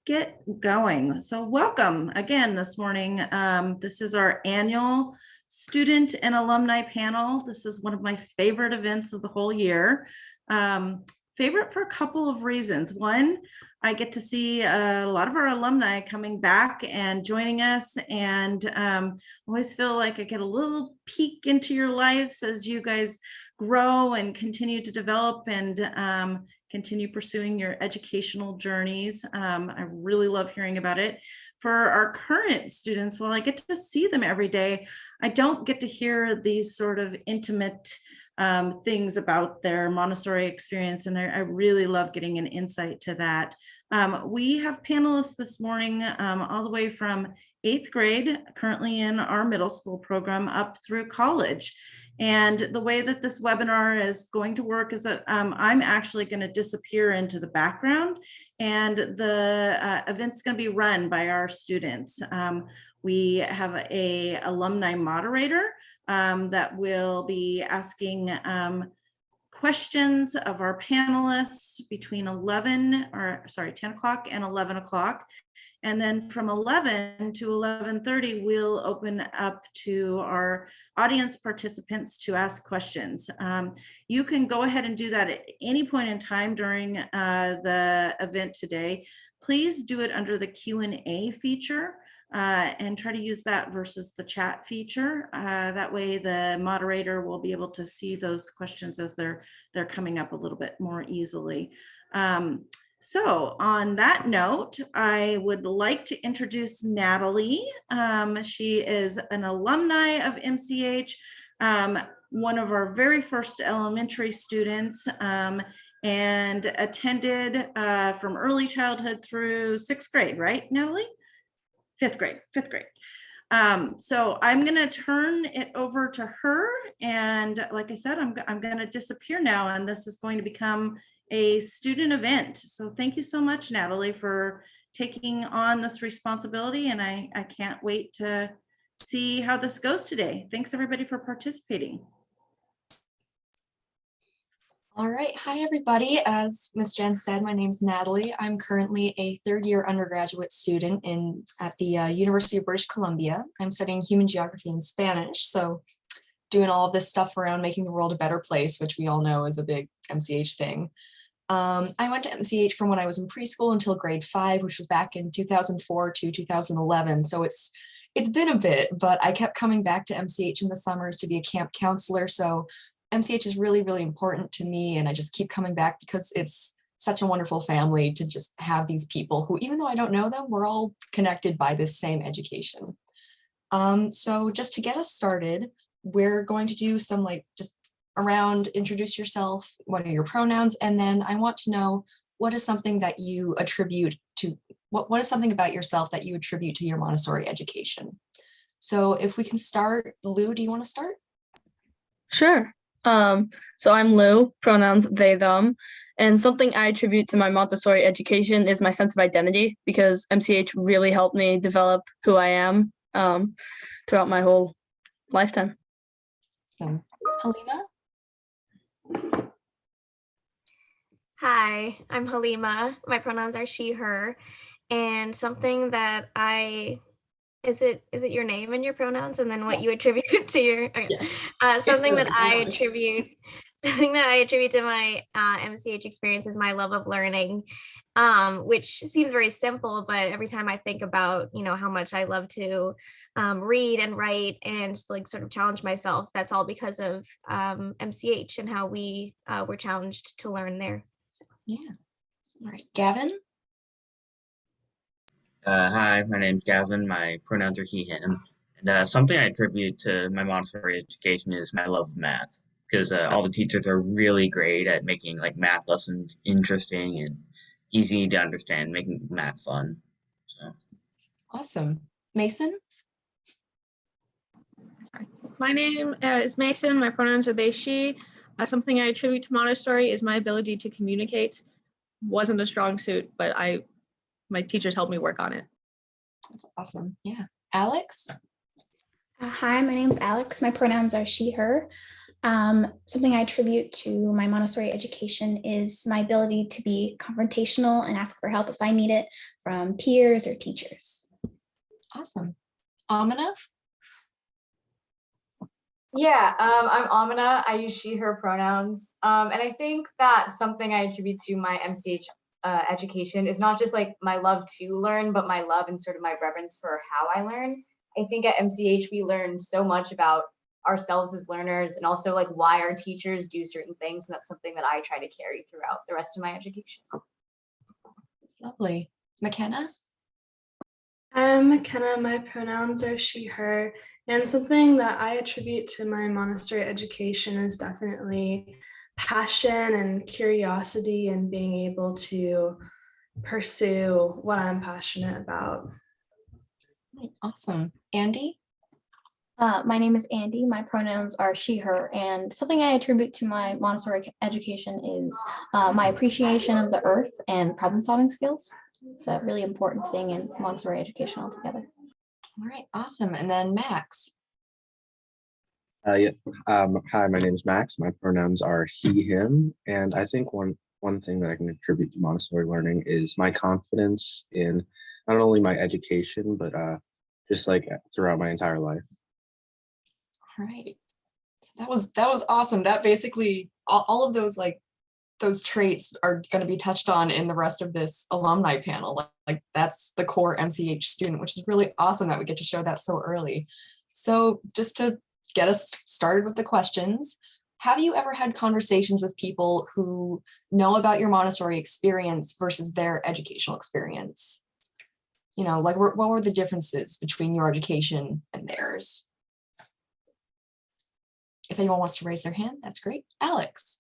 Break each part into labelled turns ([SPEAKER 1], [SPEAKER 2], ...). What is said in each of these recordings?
[SPEAKER 1] get going. So welcome again this morning. This is our annual student and alumni panel. This is one of my favorite events of the whole year. Favorite for a couple of reasons. One, I get to see a lot of our alumni coming back and joining us, and always feel like I get a little peek into your lives as you guys grow and continue to develop and continue pursuing your educational journeys. I really love hearing about it. For our current students, while I get to see them every day, I don't get to hear these sort of intimate things about their Montessori experience, and I really love getting an insight to that. We have panelists this morning all the way from 8th grade, currently in our middle school program, up through college. And the way that this webinar is going to work is that I'm actually going to disappear into the background, and the event's going to be run by our students. We have a alumni moderator that will be asking questions of our panelists between 10 o'clock and 11 o'clock. And then from 11 to 11:30, we'll open up to our audience participants to ask questions. You can go ahead and do that at any point in time during the event today. Please do it under the Q&A feature. And try to use that versus the chat feature. That way the moderator will be able to see those questions as they're coming up a little bit more easily. So on that note, I would like to introduce Natalie. She is an alumni of MCH, one of our very first elementary students, and attended from early childhood through 6th grade, right, Natalie? Fifth grade. So I'm going to turn it over to her. And like I said, I'm going to disappear now, and this is going to become a student event. So thank you so much, Natalie, for taking on this responsibility. And I can't wait to see how this goes today. Thanks everybody for participating.
[SPEAKER 2] All right. Hi, everybody. As Ms. Jen said, my name is Natalie. I'm currently a third-year undergraduate student at the University of British Columbia. I'm studying human geography and Spanish, so doing all of this stuff around making the world a better place, which we all know is a big MCH thing. I went to MCH from when I was in preschool until grade 5, which was back in 2004 to 2011. So it's been a bit, but I kept coming back to MCH in the summers to be a camp counselor. So MCH is really, really important to me, and I just keep coming back because it's such a wonderful family to just have these people who, even though I don't know them, we're all connected by this same education. So just to get us started, we're going to do some just around introduce yourself, what are your pronouns, and then I want to know what is something that you attribute to, what is something about yourself that you attribute to your Montessori education. So if we can start, Lou, do you want to start?
[SPEAKER 3] Sure. So I'm Lou, pronouns they, them, and something I attribute to my Montessori education is my sense of identity, because MCH really helped me develop who I am throughout my whole lifetime.
[SPEAKER 2] So, Halima?
[SPEAKER 4] Hi, I'm Halima. My pronouns are she, her, and something that is it your name and your pronouns, and then what you attribute to your something that I attribute to my MCH experience is my love of learning, which seems very simple, but every time I think about how much I love to read and write and sort of challenge myself, that's all because of MCH and how we were challenged to learn there. So.
[SPEAKER 2] Yeah. All right, Gavin.
[SPEAKER 5] Hi, my name's Gavin. My pronouns are he, him. And something I attribute to my Montessori education is my love of math, because all the teachers are really great at making math lessons interesting and easy to understand, making math fun. So.
[SPEAKER 2] Awesome. Mason?
[SPEAKER 6] My name is Mason. My pronouns are they, she. Something I attribute to Montessori is my ability to communicate. Wasn't a strong suit, but my teachers helped me work on it.
[SPEAKER 2] That's awesome. Yeah. Alex?
[SPEAKER 7] Hi, my name's Alex. My pronouns are she, her. Something I attribute to my Montessori education is my ability to be confrontational and ask for help if I need it from peers or teachers.
[SPEAKER 2] Awesome. Amina?
[SPEAKER 8] Yeah, I'm Amina. I use she, her pronouns. And I think that something I attribute to my MCH education is not just like my love to learn, but my love and sort of my reverence for how I learn. I think at MCH, we learn so much about ourselves as learners and also like why our teachers do certain things. And that's something that I try to carry throughout the rest of my education.
[SPEAKER 2] Lovely. McKenna?
[SPEAKER 9] I'm McKenna. My pronouns are she, her. And something that I attribute to my Montessori education is definitely passion and curiosity and being able to pursue what I'm passionate about.
[SPEAKER 2] Awesome. Andy?
[SPEAKER 7] My name is Andy. My pronouns are she, her, and something I attribute to my Montessori education is my appreciation of the earth and problem-solving skills. It's a really important thing in Montessori education altogether.
[SPEAKER 2] All right, awesome. And then Max.
[SPEAKER 10] Yeah. Hi, my name is Max. My pronouns are he, him, and I think one thing that I can attribute to Montessori learning is my confidence in not only my education, but just like throughout my entire life.
[SPEAKER 2] All right. So that was awesome. That basically all of those those traits are going to be touched on in the rest of this alumni panel. Like that's the core MCH student, which is really awesome that we get to show that so early. So just to get us started with the questions, have you ever had conversations with people who know about your Montessori experience versus their educational experience? You know, like what were the differences between your education and theirs? If anyone wants to raise their hand, that's great. Alex.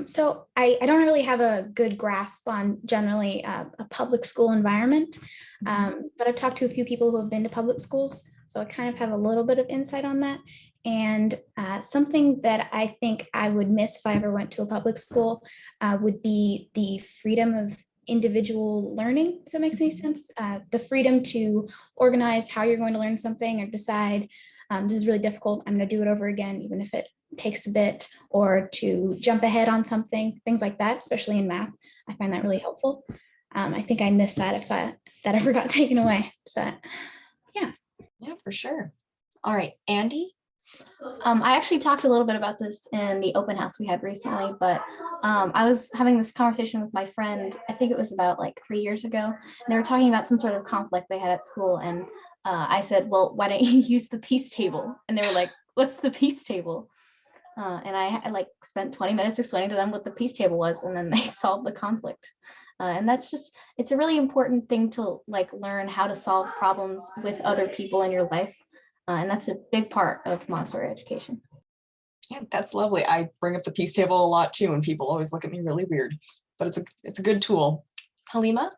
[SPEAKER 7] So I don't really have a good grasp on generally a public school environment, but I've talked to a few people who have been to public schools, so I kind of have a little bit of insight on that. And something that I think I would miss if I ever went to a public school would be the freedom of individual learning, if that makes any sense. The freedom to organize how you're going to learn something or decide this is really difficult, I'm going to do it over again, even if it takes a bit, or to jump ahead on something, things like that, especially in math. I find that really helpful. I think I missed that if that ever got taken away. So yeah.
[SPEAKER 2] Yeah, for sure. All right, Andy.
[SPEAKER 7] I actually talked a little bit about this in the open house we had recently, but I was having this conversation with my friend, I think it was about like 3 years ago, and they were talking about some sort of conflict they had at school. And I said, well, why don't you use the peace table? And they were like, what's the peace table? And I like spent 20 minutes explaining to them what the peace table was, and then they solved the conflict. And that's just, it's a really important thing to like learn how to solve problems with other people in your life. And that's a big part of Montessori education.
[SPEAKER 2] Yeah, that's lovely. I bring up the peace table a lot too, and people always look at me really weird, but it's a good tool. Halima?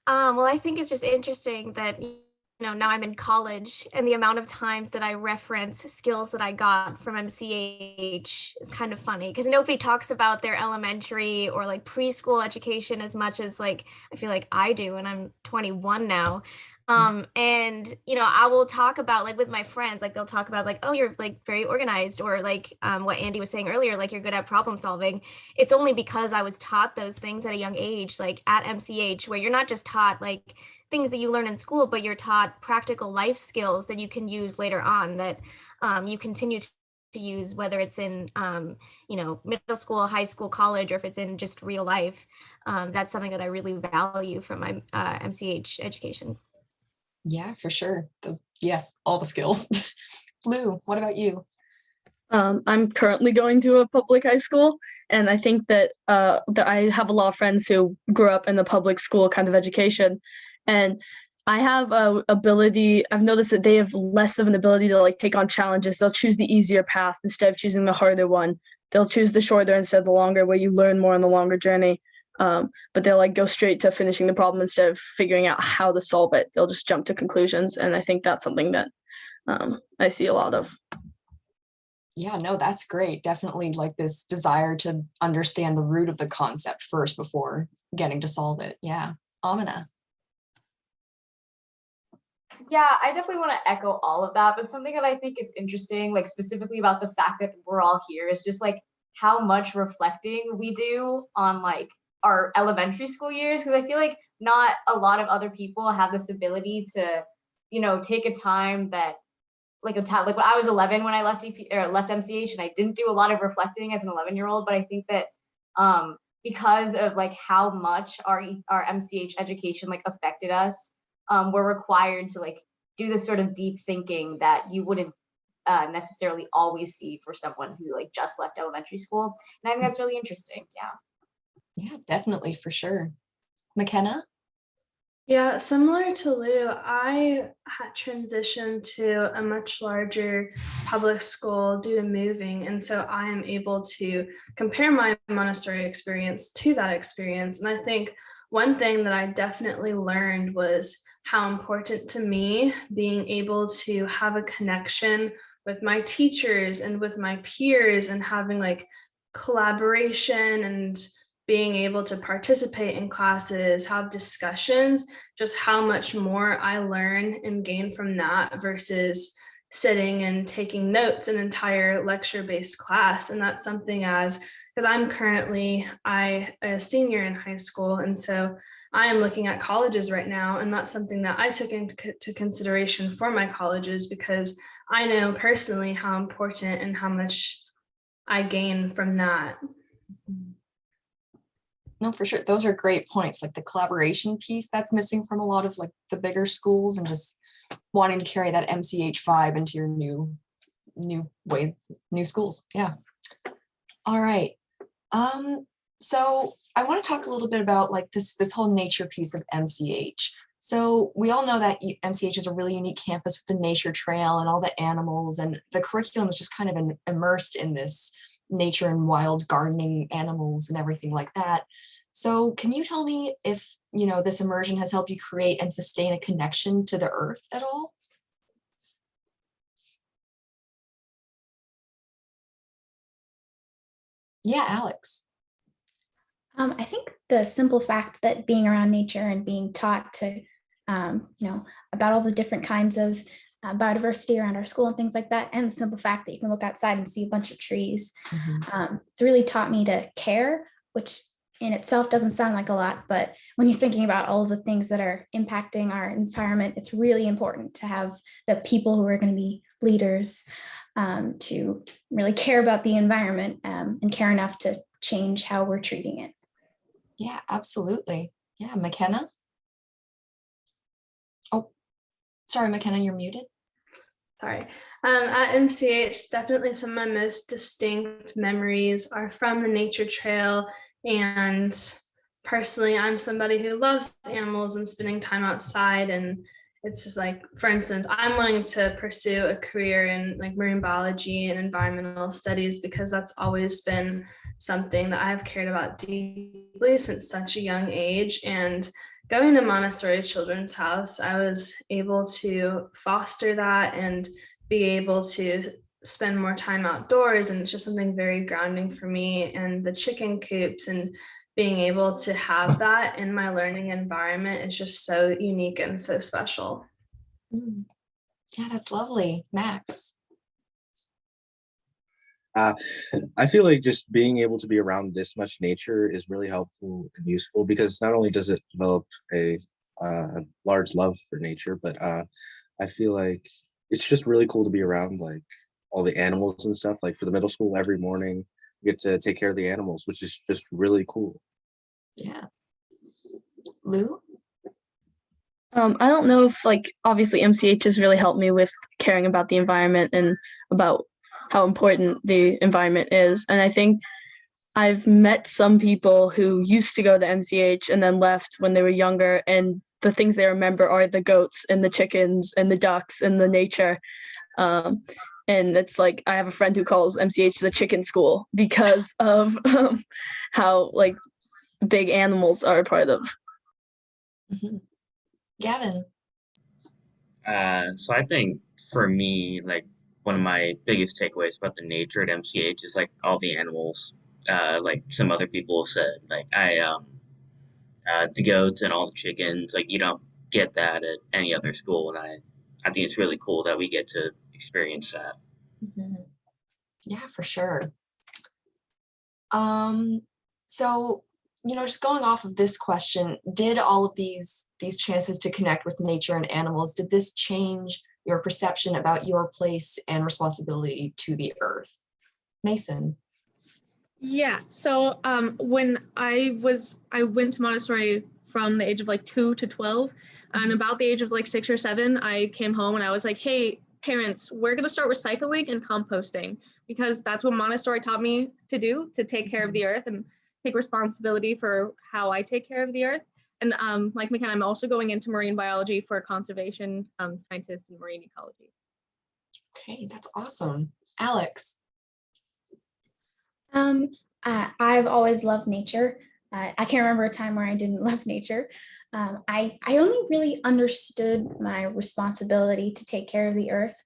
[SPEAKER 4] Well, I think it's just interesting that, now I'm in college and the amount of times that I reference skills that I got from MCH is kind of funny because nobody talks about their elementary or like preschool education as much as like, I feel like I do, and I'm 21 now. And, I will talk about like with my friends, like they'll talk about like, oh, you're like very organized, or like what Andy was saying earlier, like you're good at problem solving. It's only because I was taught those things at a young age, like at MCH, where you're not just taught like things that you learn in school, but you're taught practical life skills that you can use later on, that you continue to use, whether it's in, middle school, high school, college, or if it's in just real life. That's something that I really value from my MCH education.
[SPEAKER 2] Yeah, for sure. Yes, all the skills. Lou, what about you?
[SPEAKER 3] I'm currently going to a public high school, and I think that I have a lot of friends who grew up in the public school kind of education, and I have I've noticed that they have less of an ability to like take on challenges. They'll choose the easier path instead of choosing the harder one. They'll choose the shorter instead of the longer, where you learn more on the longer journey. But they'll like go straight to finishing the problem instead of figuring out how to solve it. They'll just jump to conclusions. And I think that's something that I see a lot of.
[SPEAKER 2] Yeah, no, that's great. Definitely like this desire to understand the root of the concept first before getting to solve it. Yeah. Amina.
[SPEAKER 8] Yeah, I definitely want to echo all of that, but something that I think is interesting, like specifically about the fact that we're all here, is just like how much reflecting we do on like our elementary school years. Because I feel like not a lot of other people have this ability to, take a time that like a time like when I was 11 when I left left MCH, and I didn't do a lot of reflecting as an 11-year-old, but I think that because of like how much our MCH education like affected us, we're required to like do this sort of deep thinking that you wouldn't necessarily always see for someone who like just left elementary school. And I think that's really interesting. Yeah.
[SPEAKER 2] Yeah, definitely, for sure. McKenna?
[SPEAKER 9] Yeah, similar to Lou, I had transitioned to a much larger public school due to moving. And so I am able to compare my Montessori experience to that experience. And I think one thing that I definitely learned was how important to me being able to have a connection with my teachers and with my peers and having like collaboration and being able to participate in classes, have discussions, just how much more I learn and gain from that versus sitting and taking notes an entire lecture-based class. And that's something because I'm currently a senior in high school, and so I am looking at colleges right now, and that's something that I took into consideration for my colleges because I know personally how important and how much I gain from that.
[SPEAKER 2] No, for sure. Those are great points. Like the collaboration piece that's missing from a lot of like the bigger schools, and just wanting to carry that MCH vibe into your new ways, new schools. Yeah. All right. So I want to talk a little bit about like this whole nature piece of MCH. So we all know that MCH is a really unique campus with the nature trail and all the animals, and the curriculum is just kind of immersed in this nature and wild gardening animals and everything like that. So can you tell me if, this immersion has helped you create and sustain a connection to the earth at all? Yeah, Alex.
[SPEAKER 7] I think the simple fact that being around nature and being taught to, about all the different kinds of biodiversity around our school and things like that, and the simple fact that you can look outside and see a bunch of trees, it's really taught me to care, which in itself doesn't sound like a lot, but when you're thinking about all of the things that are impacting our environment, it's really important to have the people who are going to be leaders to really care about the environment and care enough to change how we're treating it.
[SPEAKER 2] Yeah, absolutely. Yeah, McKenna. Oh, sorry, McKenna, you're muted.
[SPEAKER 9] Sorry. At MCH, definitely some of my most distinct memories are from the nature trail. And personally, I'm somebody who loves animals and spending time outside. And it's just like, for instance, I'm wanting to pursue a career in like marine biology and environmental studies because that's always been something that I've cared about deeply since such a young age. And going to Montessori Children's House, I was able to foster that and be able to spend more time outdoors. And it's just something very grounding for me. And the chicken coops and being able to have that in my learning environment is just so unique and so special.
[SPEAKER 2] Yeah, that's lovely. Max.
[SPEAKER 10] I feel like just being able to be around this much nature is really helpful and useful because not only does it develop a large love for nature, but I feel like it's just really cool to be around like all the animals and stuff. Like for the middle school, every morning we get to take care of the animals, which is just really cool.
[SPEAKER 2] Yeah. Lou?
[SPEAKER 3] I don't know if obviously MCH has really helped me with caring about the environment and about how important the environment is. And I think I've met some people who used to go to MCH and then left when they were younger, and the things they remember are the goats and the chickens and the ducks and the nature. And it's like I have a friend who calls MCH the chicken school because of how big animals are a part of.
[SPEAKER 2] Mm-hmm. Gavin.
[SPEAKER 5] So I think for me, one of my biggest takeaways about the nature at MCH is all the animals. Like some other people have said, the goats and all the chickens. You don't get that at any other school, and I think it's really cool that we get to experience that.
[SPEAKER 2] Mhm. Yeah, for sure. So, just going off of this question, did all of these chances to connect with nature and animals, did this change your perception about your place and responsibility to the earth? Mason.
[SPEAKER 6] Yeah, so when I went to Montessori from the age of like 2 to 12, and about the age of like 6 or 7, I came home and I was like, hey, parents, we're gonna start recycling and composting, because that's what Montessori taught me to do, to take care of the earth and take responsibility for how I take care of the earth. And like McKenna, I'm also going into marine biology for conservation scientist and marine ecology.
[SPEAKER 2] Okay, that's awesome. Alex.
[SPEAKER 7] I've always loved nature. I can't remember a time where I didn't love nature. I only really understood my responsibility to take care of the earth.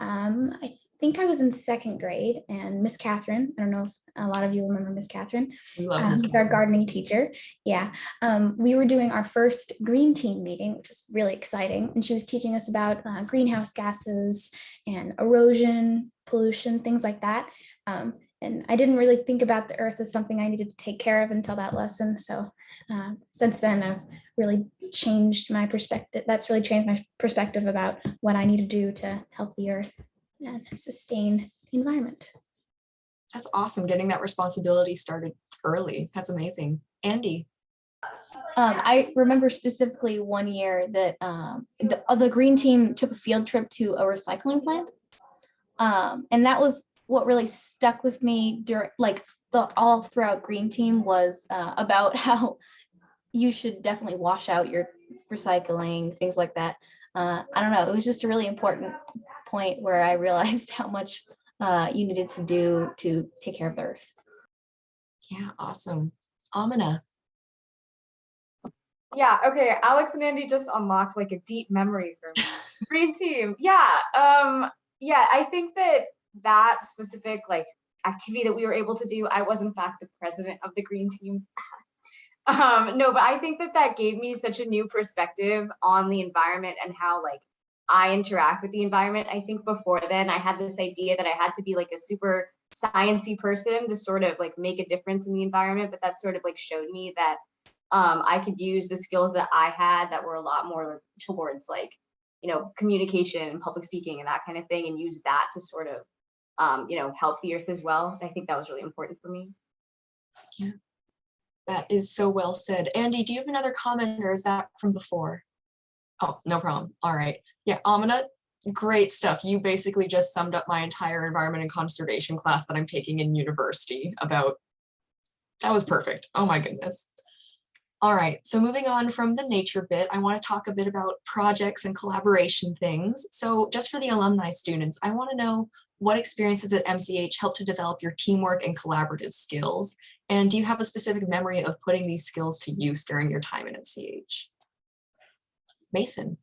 [SPEAKER 7] I think I was in 2nd grade, and Miss Catherine, I don't know if a lot of you remember Miss Catherine,
[SPEAKER 2] We love Miss
[SPEAKER 7] our
[SPEAKER 2] Catherine.
[SPEAKER 7] gardening teacher. Yeah, we were doing our first green team meeting, which was really exciting. And she was teaching us about greenhouse gases and erosion, pollution, things like that. And I didn't really think about the earth as something I needed to take care of until that lesson. So since then, I've really changed my perspective. That's really changed my perspective about what I need to do to help the earth and sustain the environment.
[SPEAKER 2] That's awesome, getting that responsibility started early. That's amazing. Andy.
[SPEAKER 11] I remember specifically one year that the green team took a field trip to a recycling plant. And that was what really stuck with me during, like, all throughout green team was about how you should definitely wash out your recycling, things like that. I don't know, it was just a really important point where I realized how much you needed to do to take care of the earth.
[SPEAKER 2] Yeah, awesome. Amina.
[SPEAKER 8] Yeah, okay. Alex and Andy just unlocked like a deep memory for me. Green team. Yeah. I think that specific like activity that we were able to do, I was in fact the president of the green team. No, but I think that gave me such a new perspective on the environment and how like I interact with the environment. I think before then I had this idea that I had to be like a super sciencey person to sort of like make a difference in the environment, but that sort of like showed me that I could use the skills that I had that were a lot more towards like, communication and public speaking and that kind of thing, and use that to sort of, help the earth as well. And I think that was really important for me.
[SPEAKER 2] Yeah, that is so well said. Andy, do you have another comment, or is that from before? Oh, no problem. All right. Yeah, Amina, great stuff. You basically just summed up my entire environment and conservation class that I'm taking in university about. That was perfect. Oh my goodness. All right, so moving on from the nature bit, I want to talk a bit about projects and collaboration things. So just for the alumni students, I want to know what experiences at MCH helped to develop your teamwork and collaborative skills? And do you have a specific memory of putting these skills to use during your time at MCH? Mason.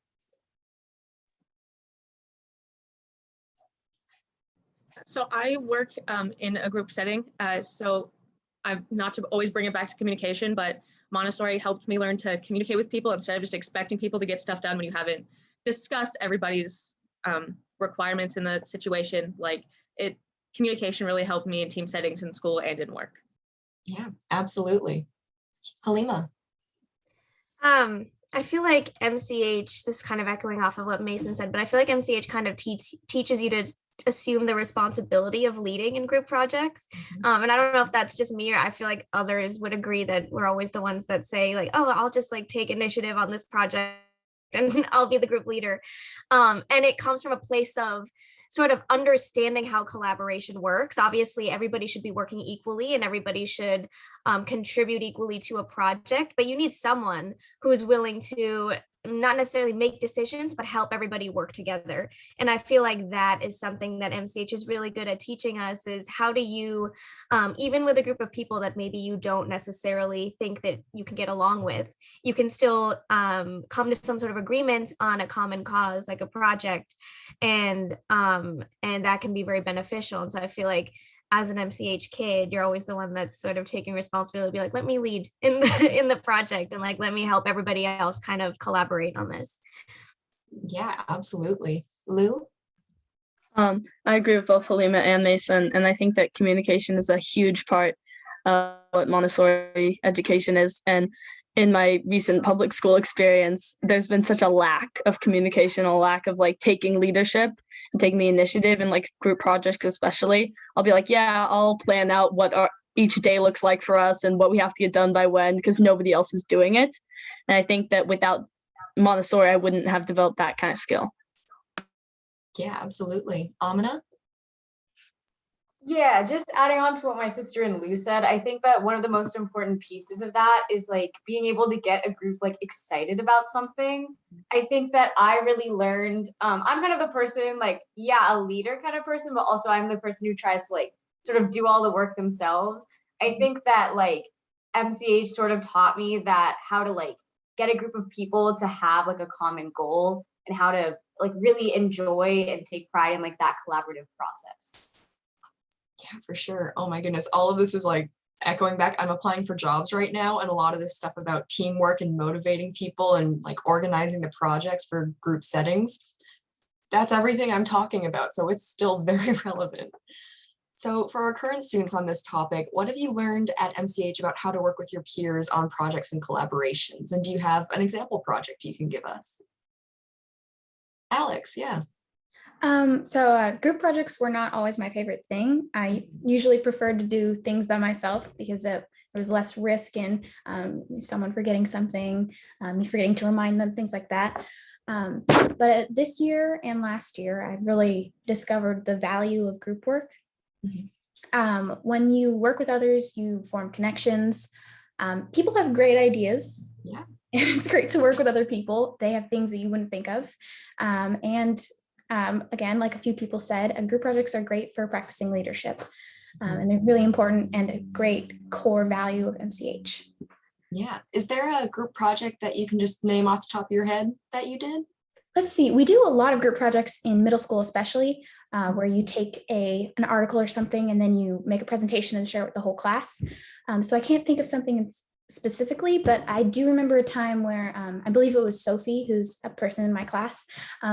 [SPEAKER 6] So I work in a group setting. So I'm not to always bring it back to communication, but Montessori helped me learn to communicate with people instead of just expecting people to get stuff done when you haven't discussed everybody's requirements in the situation. Communication really helped me in team settings in school and in work.
[SPEAKER 2] Yeah, absolutely. Halima.
[SPEAKER 4] I feel like MCH, this is kind of echoing off of what Mason said, but I feel like MCH kind of teaches you to assume the responsibility of leading in group projects. And I don't know if that's just me, or I feel like others would agree that we're always the ones that say like, oh, I'll just like take initiative on this project and I'll be the group leader. And it comes from a place of sort of understanding how collaboration works. Obviously, everybody should be working equally and everybody should contribute equally to a project, but you need someone who is willing to not necessarily make decisions, but help everybody work together. And I feel like that is something that MCH is really good at teaching us, is how do you, even with a group of people that maybe you don't necessarily think that you can get along with, you can still come to some sort of agreement on a common cause, like a project, and that can be very beneficial. And so I feel like as an MCH kid, you're always the one that's sort of taking responsibility, be like, let me lead in the in the project, and like let me help everybody else kind of collaborate on this.
[SPEAKER 2] Yeah, absolutely. Lou?
[SPEAKER 3] I agree with both Halima and Mason, and I think that communication is a huge part of what Montessori education is. And in my recent public school experience, there's been such a lack of communication, a lack of like taking leadership and taking the initiative in like group projects, especially. I'll be like, yeah, I'll plan out what each day looks like for us and what we have to get done by when, because nobody else is doing it. And I think that without Montessori, I wouldn't have developed that kind of skill.
[SPEAKER 2] Yeah, absolutely. Amina?
[SPEAKER 8] Yeah, just adding on to what my sister and Lou said, I think that one of the most important pieces of that is like being able to get a group like excited about something. I think that I really learned, I'm kind of the person like, yeah, a leader kind of person, but also I'm the person who tries to like sort of do all the work themselves. I think that like MCH sort of taught me that how to like get a group of people to have like a common goal and how to like really enjoy and take pride in like that collaborative process.
[SPEAKER 2] Yeah, for sure. Oh my goodness. All of this is like echoing back. I'm applying for jobs right now, and a lot of this stuff about teamwork and motivating people and like organizing the projects for group settings. That's everything I'm talking about. So it's still very relevant. So for our current students on this topic, what have you learned at MCH about how to work with your peers on projects and collaborations? And do you have an example project you can give us? Alex, yeah.
[SPEAKER 7] Group projects were not always my favorite thing. I usually preferred to do things by myself because there was less risk in someone forgetting something, me forgetting to remind them, things like that. But this year and last year, I really discovered the value of group work. Mm-hmm. When you work with others, you form connections. People have great ideas.
[SPEAKER 2] Yeah.
[SPEAKER 7] It's great to work with other people. They have things that you wouldn't think of. Again, like a few people said, group projects are great for practicing leadership. And they're really important and a great core value of MCH.
[SPEAKER 2] Yeah. Is there a group project that you can just name off the top of your head that you did?
[SPEAKER 7] Let's see. We do a lot of group projects in middle school, especially where you take an article or something and then you make a presentation and share it with the whole class. So I can't think of something specifically, but I do remember a time where I believe it was Sophie, who's a person in my class.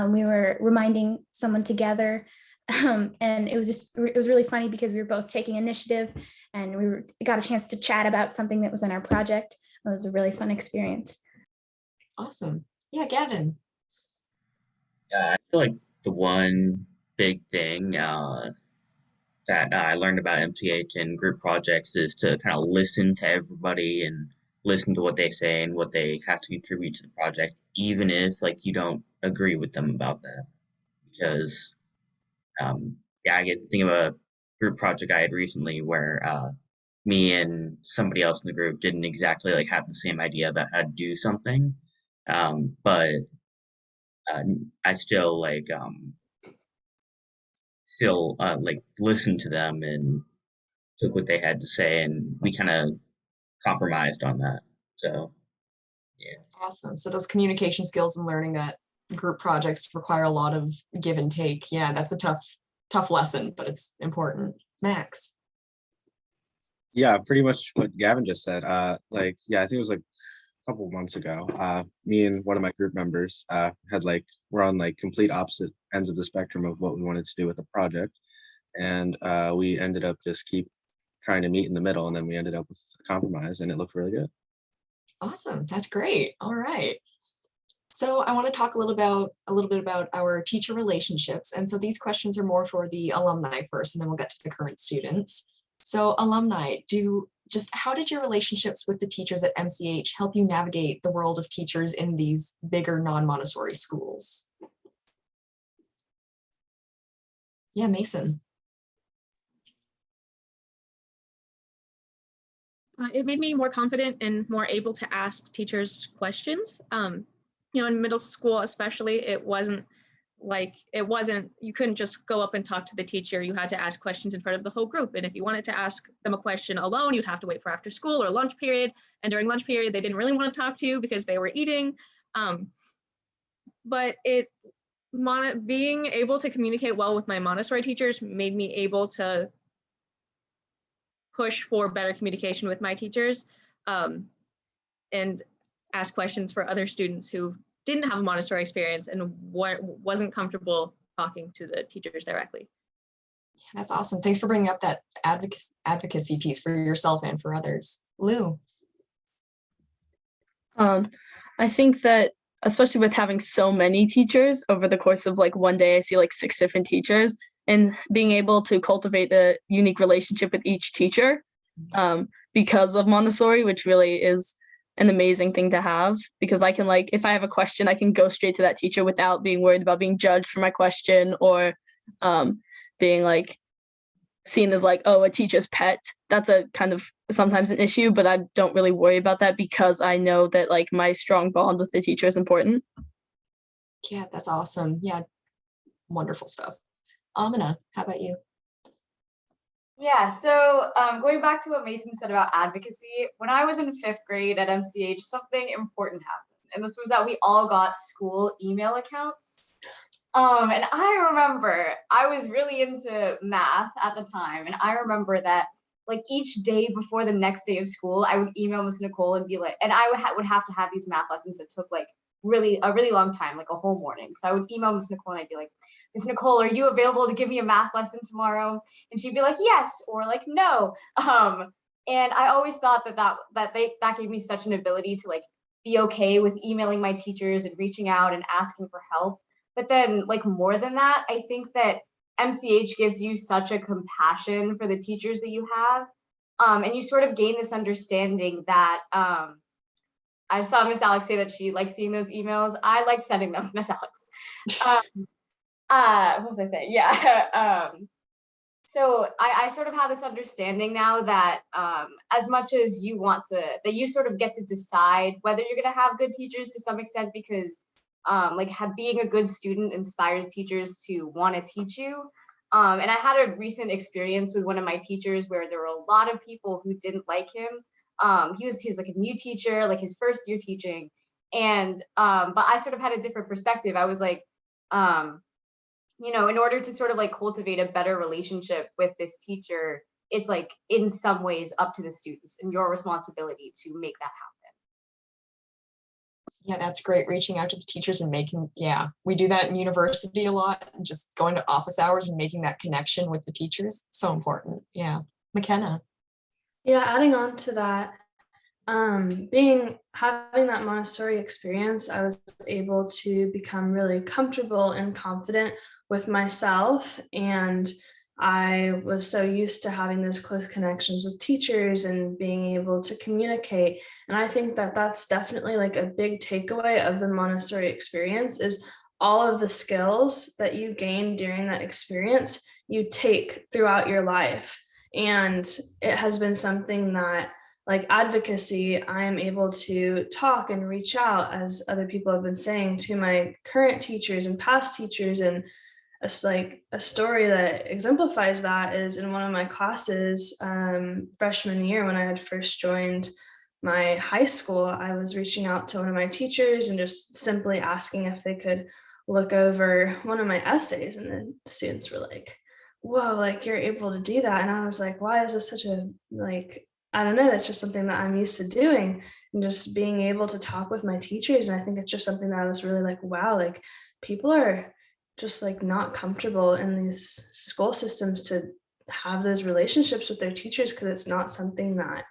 [SPEAKER 7] We were reminding someone together, and it was really funny because we were both taking initiative and we got a chance to chat about something that was in our project. It was a really fun experience.
[SPEAKER 2] Awesome. Yeah, Gavin.
[SPEAKER 5] I feel like the one big thing that I learned about MCH and group projects is to kind of listen to everybody and listen to what they say and what they have to contribute to the project, even if like you don't agree with them about that. Because I get to think of a group project I had recently where me and somebody else in the group didn't exactly like have the same idea about how to do something, but I still like listened to them and took what they had to say, and we kind of compromised on that. So, yeah.
[SPEAKER 2] Awesome. So those communication skills and learning that group projects require a lot of give and take. Yeah, that's a tough lesson, but it's important. Max.
[SPEAKER 10] Yeah, pretty much what Gavin just said. I think it was like a couple of months ago. Me and one of my group members we're on like complete opposite ends of the spectrum of what we wanted to do with the project, and we ended up just keep trying to meet in the middle, and then we ended up with a compromise, and it looked really good.
[SPEAKER 2] Awesome. That's great. All right. So I want to talk a little bit about our teacher relationships. And so these questions are more for the alumni first, and then we'll get to the current students. So alumni, how did your relationships with the teachers at MCH help you navigate the world of teachers in these bigger non-Montessori schools? Yeah, Mason.
[SPEAKER 6] It made me more confident and more able to ask teachers questions. In middle school especially, you couldn't just go up and talk to the teacher. You had to ask questions in front of the whole group. And if you wanted to ask them a question alone, you'd have to wait for after school or lunch period. And during lunch period, they didn't really want to talk to you because they were eating. But being able to communicate well with my Montessori teachers made me able to push for better communication with my teachers, and ask questions for other students who didn't have a Montessori experience and wasn't comfortable talking to the teachers directly.
[SPEAKER 2] That's awesome. Thanks for bringing up that advocacy piece for yourself and for others. Lou.
[SPEAKER 3] I think that especially with having so many teachers over the course of like one day, I see like 6 different teachers, and being able to cultivate a unique relationship with each teacher because of Montessori, which really is an amazing thing to have, because I can, like, if I have a question, I can go straight to that teacher without being worried about being judged for my question or being like seen as like, oh, a teacher's pet. That's a kind of sometimes an issue, but I don't really worry about that because I know that like my strong bond with the teacher is important.
[SPEAKER 2] Yeah, that's awesome. Yeah, wonderful stuff. Amina, how about you?
[SPEAKER 8] Yeah, so going back to what Mason said about advocacy, when I was in 5th grade at MCH, something important happened. And this was that we all got school email accounts. And I remember I was really into math at the time. And I remember that like each day before the next day of school, I would email Miss Nicole and be like, and I would have to have these math lessons that took like a really long time, like a whole morning. So I would email Miss Nicole and I'd be like, Miss Nicole, are you available to give me a math lesson tomorrow? And she'd be like, yes, or like, no. And I always thought that gave me such an ability to like be okay with emailing my teachers and reaching out and asking for help. But then like more than that, I think that MCH gives you such a compassion for the teachers that you have. And you sort of gain this understanding that I saw Miss Alex say that she likes seeing those emails. I like sending them, Miss Alex. What was I saying? Yeah. So I sort of have this understanding now that as much as you want to, that you sort of get to decide whether you're going to have good teachers to some extent, because being a good student inspires teachers to want to teach you. And I had a recent experience with one of my teachers where there were a lot of people who didn't like him. He was like a new teacher, like his first year teaching. And but I sort of had a different perspective. I was like, in order to sort of like cultivate a better relationship with this teacher, it's like in some ways up to the students and your responsibility to make that happen.
[SPEAKER 2] Yeah, that's great. Reaching out to the teachers and we do that in university a lot, and just going to office hours and making that connection with the teachers. So important. Yeah. McKenna.
[SPEAKER 9] Yeah, adding on to that, having that Montessori experience, I was able to become really comfortable and confident with myself, and I was so used to having those close connections with teachers and being able to communicate. And I think that that's definitely like a big takeaway of the Montessori experience is all of the skills that you gain during that experience, you take throughout your life. And it has been something that, like advocacy, I am able to talk and reach out, as other people have been saying, to my current teachers and past teachers. And a story that exemplifies that is in one of my classes freshman year, when I had first joined my high school, I was reaching out to one of my teachers and just simply asking if they could look over one of my essays. And the students were like, whoa, like you're able to do that. And I was like, why is this such a, like, I don't know, that's just something that I'm used to doing, and just being able to talk with my teachers. And I think it's just something that I was really like, wow, like people are just like not comfortable in these school systems to have those relationships with their teachers, because it's not something that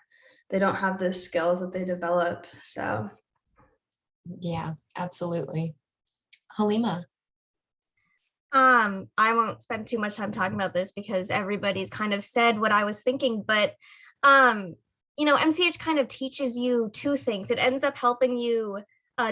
[SPEAKER 9] they don't have those skills that they develop. So
[SPEAKER 2] yeah, absolutely. Halima.
[SPEAKER 4] I won't spend too much time talking about this because everybody's kind of said what I was thinking, but MCH kind of teaches you two things. It ends up helping you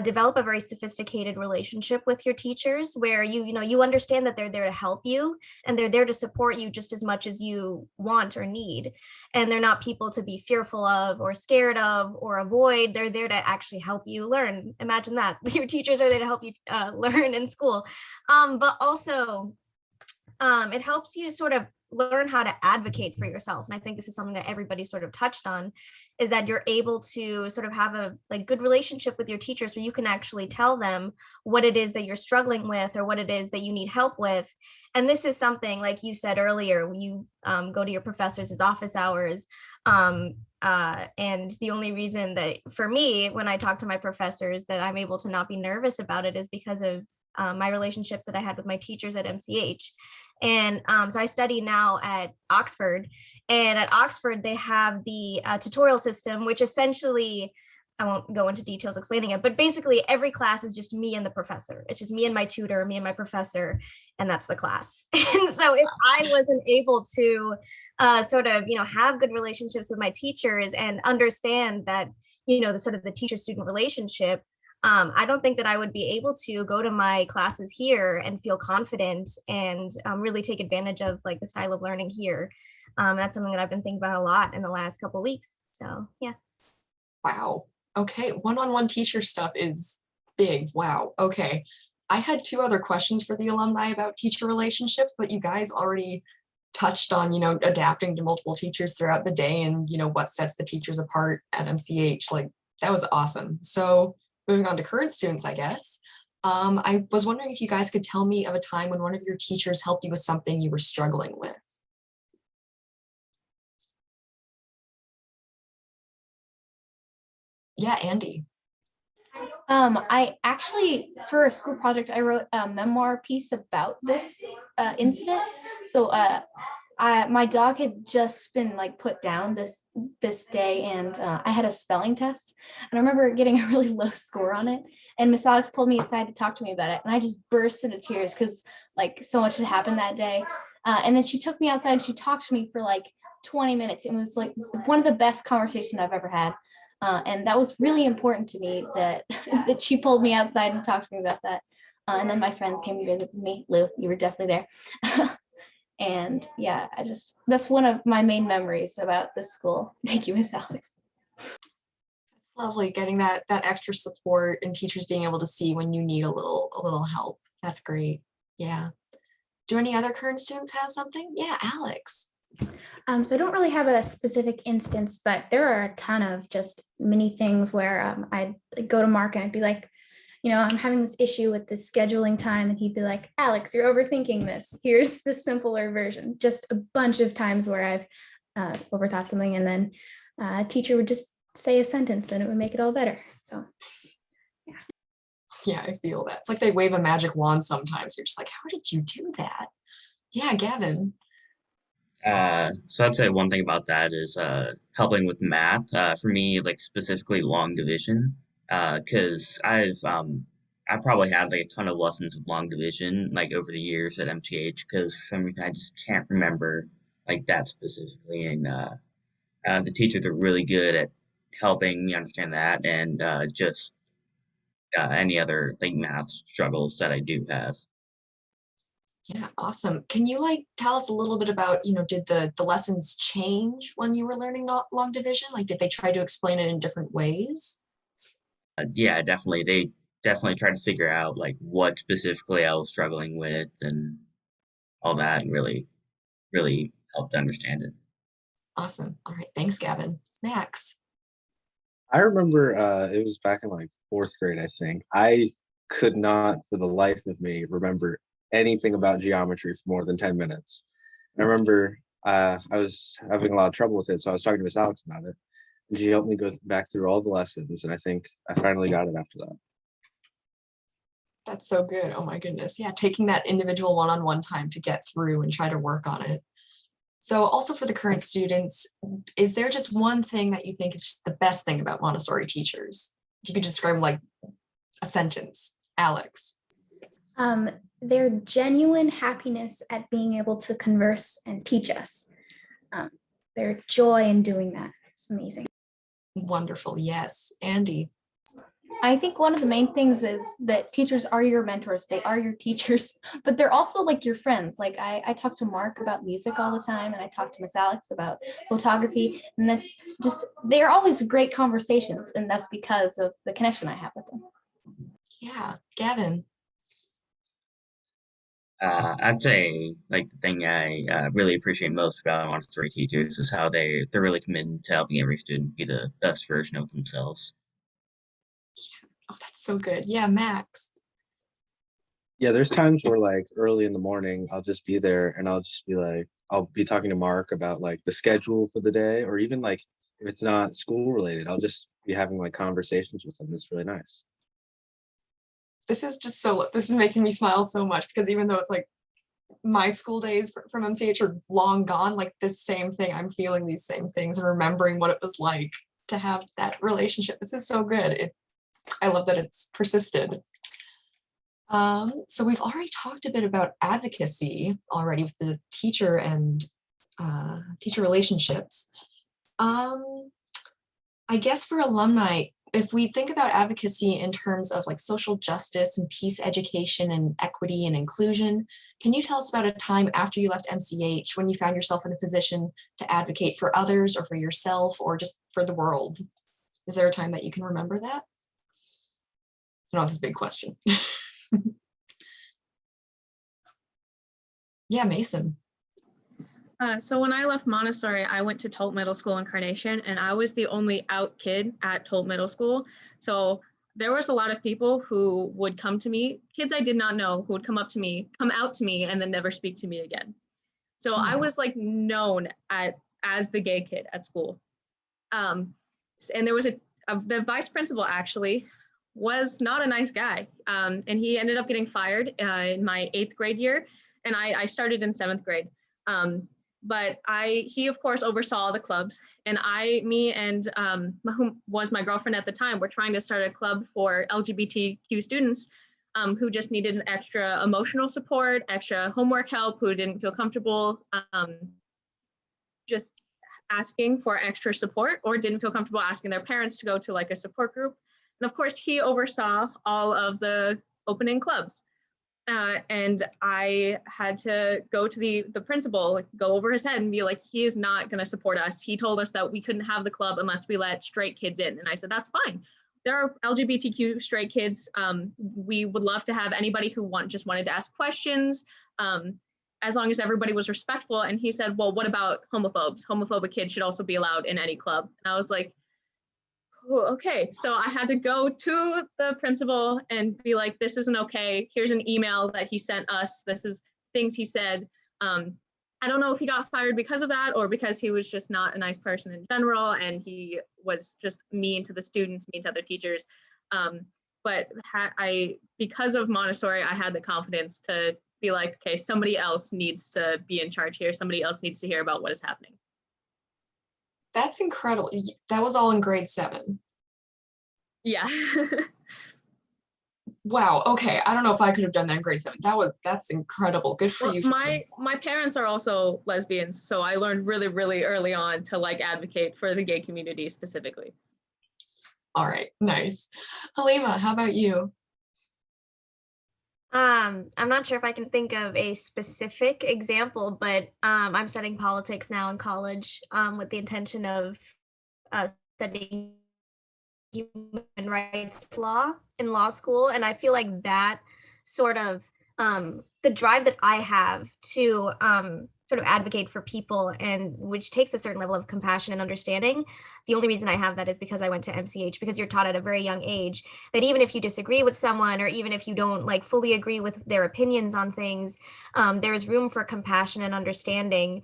[SPEAKER 4] develop a very sophisticated relationship with your teachers, where you understand that they're there to help you and they're there to support you just as much as you want or need, and they're not people to be fearful of or scared of or avoid. They're there to actually help you learn. Imagine that. Your teachers are there to help you learn in school, but also it helps you sort of learn how to advocate for yourself. And I think this is something that everybody sort of touched on, is that you're able to sort of have a like good relationship with your teachers where you can actually tell them what it is that you're struggling with or what it is that you need help with. And this is something, like you said earlier, when you go to your professors' office hours. And the only reason that for me, when I talk to my professors, that I'm able to not be nervous about it is because of my relationships that I had with my teachers at MCH. And so I study now at Oxford, and at Oxford, they have the tutorial system, which essentially, I won't go into details explaining it, but basically every class is just me and the professor. It's just me and my tutor, me and my professor, and that's the class. And so if I wasn't able to sort of, have good relationships with my teachers and understand that, the sort of the teacher-student relationship, I don't think that I would be able to go to my classes here and feel confident and really take advantage of like the style of learning here. That's something that I've been thinking about a lot in the last couple of weeks. So yeah.
[SPEAKER 2] Wow. Okay. One-on-one teacher stuff is big. Wow. Okay. I had 2 other questions for the alumni about teacher relationships, but you guys already touched on, adapting to multiple teachers throughout the day and, what sets the teachers apart at MCH. Like, that was awesome. So moving on to current students, I guess. I was wondering if you guys could tell me of a time when one of your teachers helped you with something you were struggling with. Yeah, Andy.
[SPEAKER 11] I actually, for a school project, I wrote a memoir piece about this incident. So my dog had just been like put down this day, and I had a spelling test, and I remember getting a really low score on it. And Miss Alex pulled me aside to talk to me about it, and I just burst into tears because like so much had happened that day. And then she took me outside and she talked to me for like 20 minutes. It was like one of the best conversations I've ever had. And that was really important to me that that she pulled me outside and talked to me about that. And then my friends came to visit me. Lou, you were definitely there. And yeah, that's one of my main memories about this school. Thank you, Miss Alex.
[SPEAKER 2] Lovely getting that extra support and teachers being able to see when you need a little help. That's great. Yeah. Do any other current students have something? Yeah, Alex.
[SPEAKER 7] So I don't really have a specific instance, but there are a ton of just many things where I'd go to Mark and I'd be like, I'm having this issue with this scheduling time. And he'd be like, Alex, you're overthinking this. Here's the simpler version. Just a bunch of times where I've overthought something, and then a teacher would just say a sentence and it would make it all better. So yeah.
[SPEAKER 2] Yeah, I feel that. It's like they wave a magic wand sometimes. You're just like, how did you do that? Yeah, Gavin.
[SPEAKER 5] So I'd say one thing about that is helping with math. For me, like specifically long division, because I probably had like a ton of lessons of long division like over the years at MCH, because for some reason I just can't remember like that specifically. And the teachers are really good at helping me understand that, and just any other like math struggles that I do have.
[SPEAKER 2] Yeah, awesome. Can you like tell us a little bit about, did the lessons change when you were learning long division? Like, did they try to explain it in different ways?
[SPEAKER 5] Yeah, definitely. They definitely tried to figure out like what specifically I was struggling with and all that, and really helped understand it.
[SPEAKER 2] Awesome. All right. Thanks, Gavin. Max.
[SPEAKER 10] I remember it was back in like 4th grade, I think. I could not for the life of me remember anything about geometry for more than 10 minutes. I remember I was having a lot of trouble with it, so I was talking to Miss Alex about it, and she helped me go back through all the lessons, and I think I finally got it after that.
[SPEAKER 2] That's so good. Oh my goodness. Yeah, taking that individual one-on-one time to get through and try to work on it. So also for the current students, is there just one thing that you think is just the best thing about Montessori teachers? If you could describe like a sentence, Alex.
[SPEAKER 7] Their genuine happiness at being able to converse and teach us. Their joy in doing that. It's amazing.
[SPEAKER 2] Wonderful. Yes. Andy.
[SPEAKER 11] I think one of the main things is that teachers are your mentors. They are your teachers, but they're also like your friends. Like I talk to Mark about music all the time, and I talk to Miss Alex about photography, and that's just, they're always great conversations, and that's because of the connection I have with them.
[SPEAKER 2] Yeah. Gavin.
[SPEAKER 5] I'd say like the thing I really appreciate most about Montessori teachers is how they're really committed to helping every student be the best version of themselves.
[SPEAKER 2] Oh, that's so good. Yeah, Max.
[SPEAKER 10] Yeah, there's times where like early in the morning, I'll just be there and I'll just be like, I'll be talking to Mark about like the schedule for the day, or even like if it's not school related, I'll just be having like conversations with him. It's really nice.
[SPEAKER 2] This is making me smile so much because even though it's like my school days from MCH are long gone, like this same thing, I'm feeling these same things and remembering what it was like to have that relationship. This is so good. I love that it's persisted. So we've already talked a bit about advocacy already with the teacher and teacher relationships. I guess for alumni, if we think about advocacy in terms of like social justice and peace education and equity and inclusion, can you tell us about a time after you left MCH when you found yourself in a position to advocate for others or for yourself or just for the world? Is there a time that you can remember that? I know this is a big question. Yeah, Mason.
[SPEAKER 6] So when I left Montessori, I went to Tolt Middle School in Carnation, and I was the only out kid at Tolt Middle School. So there was a lot of people who would come to me, kids I did not know, who would come out to me, and then never speak to me again. So I was like known as the gay kid at school. And there was the vice principal actually was not a nice guy. And he ended up getting fired in my 8th grade year, and I started in 7th grade. But he of course oversaw the clubs, and me and who was my girlfriend at the time, were trying to start a club for LGBTQ students who just needed an extra emotional support, extra homework help, who didn't feel comfortable just asking for extra support, or didn't feel comfortable asking their parents to go to like a support group. And of course, he oversaw all of the opening clubs. And I had to go to the principal, go over his head and be like, he is not going to support us. He told us that we couldn't have the club unless we let straight kids in. And I said, that's fine. There are LGBTQ straight kids. We would love to have anybody who just wanted to ask questions, as long as everybody was respectful. And he said, well, what about homophobes? Homophobic kids should also be allowed in any club. And I was like, okay, so I had to go to the principal and be like, this isn't okay. Here's an email that he sent us. This is things he said. I don't know if he got fired because of that or because he was just not a nice person in general, and he was just mean to the students, mean to other teachers. But because of Montessori, I had the confidence to be like, okay, somebody else needs to be in charge here. Somebody else needs to hear about what is happening.
[SPEAKER 2] That's incredible. That was all in grade 7.
[SPEAKER 6] Yeah.
[SPEAKER 2] Wow. Okay. I don't know if I could have done that in grade 7. That's incredible. Good for you.
[SPEAKER 6] My parents are also lesbians, so I learned really, really early on to like advocate for the gay community specifically.
[SPEAKER 2] All right. Nice. Halima, how about you?
[SPEAKER 4] I'm not sure if I can think of a specific example, but I'm studying politics now in college with the intention of studying human rights law in law school. And I feel like that sort of the drive that I have to sort of advocate for people, and which takes a certain level of compassion and understanding. The only reason I have that is because I went to MCH, because you're taught at a very young age that even if you disagree with someone, or even if you don't like fully agree with their opinions on things, there's room for compassion and understanding.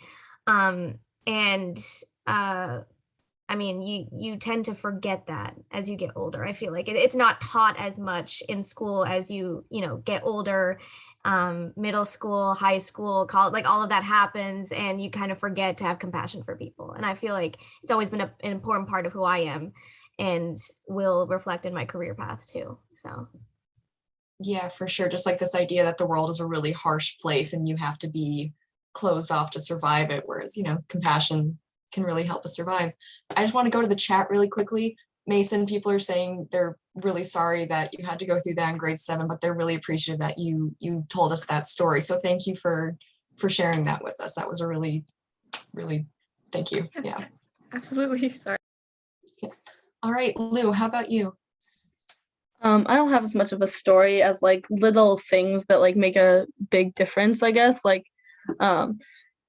[SPEAKER 4] I mean, you tend to forget that as you get older. I feel like it's not taught as much in school as you get older. Middle school, high school, college, like all of that happens, and you kind of forget to have compassion for people. And I feel like it's always been an important part of who I am, and will reflect in my career path too. So
[SPEAKER 2] yeah, for sure. Just like this idea that the world is a really harsh place and you have to be closed off to survive it, whereas compassion can really help us survive. I just want to go to the chat really quickly. Mason, people are saying they're really sorry that you had to go through that in grade 7, but they're really appreciative that you told us that story. So thank you for sharing that with us. That was a really, really, thank you. Yeah.
[SPEAKER 6] Absolutely. Sorry.
[SPEAKER 2] All right, Lou, how about you?
[SPEAKER 3] I don't have as much of a story as like little things that like make a big difference, I guess. Like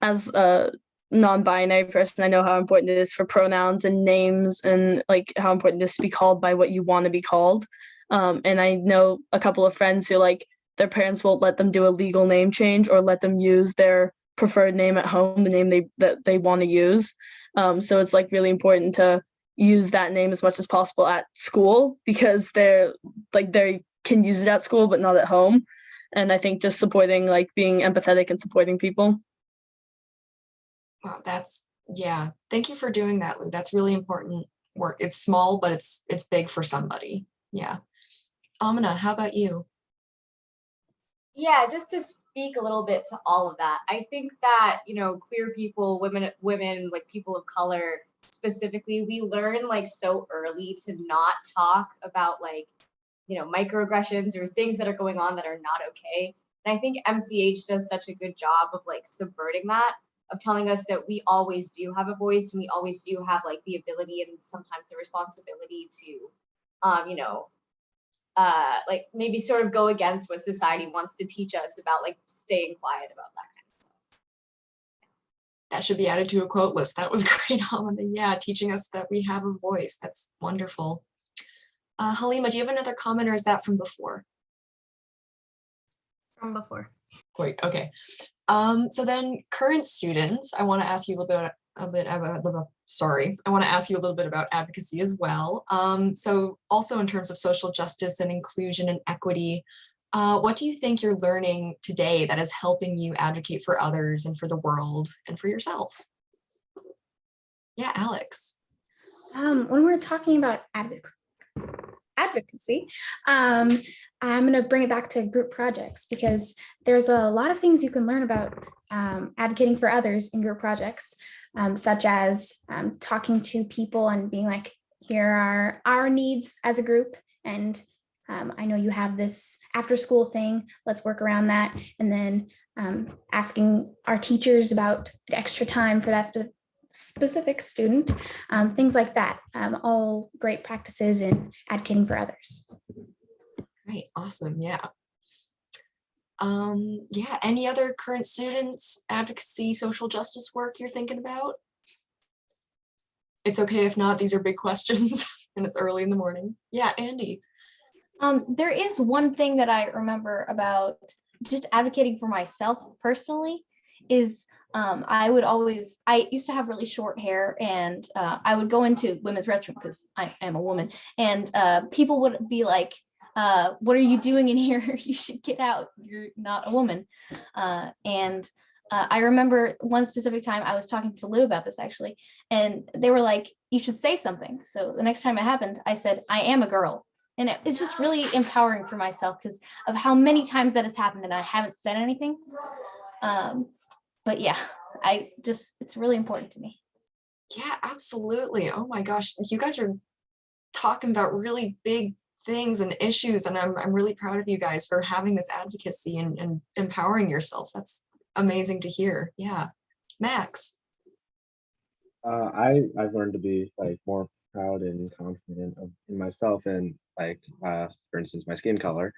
[SPEAKER 3] as a non-binary person, I know how important it is for pronouns and names and like how important it is to be called by what you want to be called. And I know a couple of friends who like their parents won't let them do a legal name change or let them use their preferred name at home, the name that they want to use. So it's like really important to use that name as much as possible at school because they can use it at school but not at home. And I think just supporting, like being empathetic and supporting people.
[SPEAKER 2] Wow, yeah. Thank you for doing that, Lou. That's really important work. It's small, but it's big for somebody. Yeah. Amina, how about you?
[SPEAKER 8] Yeah, just to speak a little bit to all of that, I think that, queer people, women, like people of color specifically, we learn like so early to not talk about like, microaggressions or things that are going on that are not okay. And I think MCH does such a good job of like subverting that, of telling us that we always do have a voice and we always do have like the ability and sometimes the responsibility to, like maybe sort of go against what society wants to teach us about like staying quiet about that kind of stuff.
[SPEAKER 2] That should be added to a quote list. That was great, Amina. Yeah, teaching us that we have a voice. That's wonderful. Halima, do you have another comment or is that from before?
[SPEAKER 4] From before.
[SPEAKER 2] Great, okay. So then current students, I want to ask you a little bit about advocacy as well. So also in terms of social justice and inclusion and equity, what do you think you're learning today that is helping you advocate for others and for the world and for yourself? Yeah, Alex.
[SPEAKER 7] When we're talking about advocacy, I'm going to bring it back to group projects because there's a lot of things you can learn about advocating for others in group projects, such as talking to people and being like, here are our needs as a group. And I know you have this after school thing, let's work around that. And then asking our teachers about the extra time for that specific student, things like that, all great practices in advocating for others.
[SPEAKER 2] Right, awesome, yeah. Yeah, any other current students, advocacy, social justice work you're thinking about? It's okay if not, these are big questions and it's early in the morning. Yeah, Andy.
[SPEAKER 11] There is one thing that I remember about just advocating for myself personally is I used to have really short hair and I would go into women's restroom because I am a woman and people would be like, what are you doing in here? You should get out. You're not a woman. And I remember one specific time I was talking to Lou about this actually, and they were like, you should say something. So the next time it happened, I said, I am a girl. And it's just really empowering for myself because of how many times that has happened and I haven't said anything. But yeah, it's really important to me.
[SPEAKER 2] Yeah, absolutely. Oh my gosh, you guys are talking about really big things and issues, and I'm really proud of you guys for having this advocacy and empowering yourselves. That's amazing to hear. Yeah, Max.
[SPEAKER 10] I've learned to be like more proud and confident in myself and like for instance my skin color,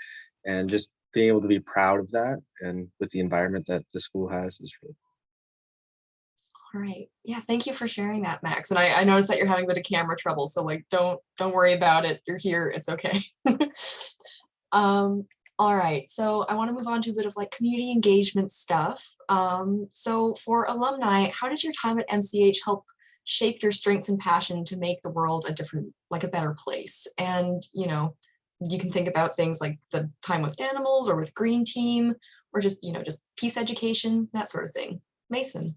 [SPEAKER 10] and just being able to be proud of that and with the environment that the school has is really.
[SPEAKER 2] All right. Yeah, thank you for sharing that, Max. And I noticed that you're having a bit of camera trouble, so like don't worry about it. You're here, it's okay. All right, so I want to move on to a bit of like community engagement stuff. So for alumni, how did your time at MCH help shape your strengths and passion to make the world a better place? And you can think about things like the time with animals or with Green Team, or just peace education, that sort of thing. Mason.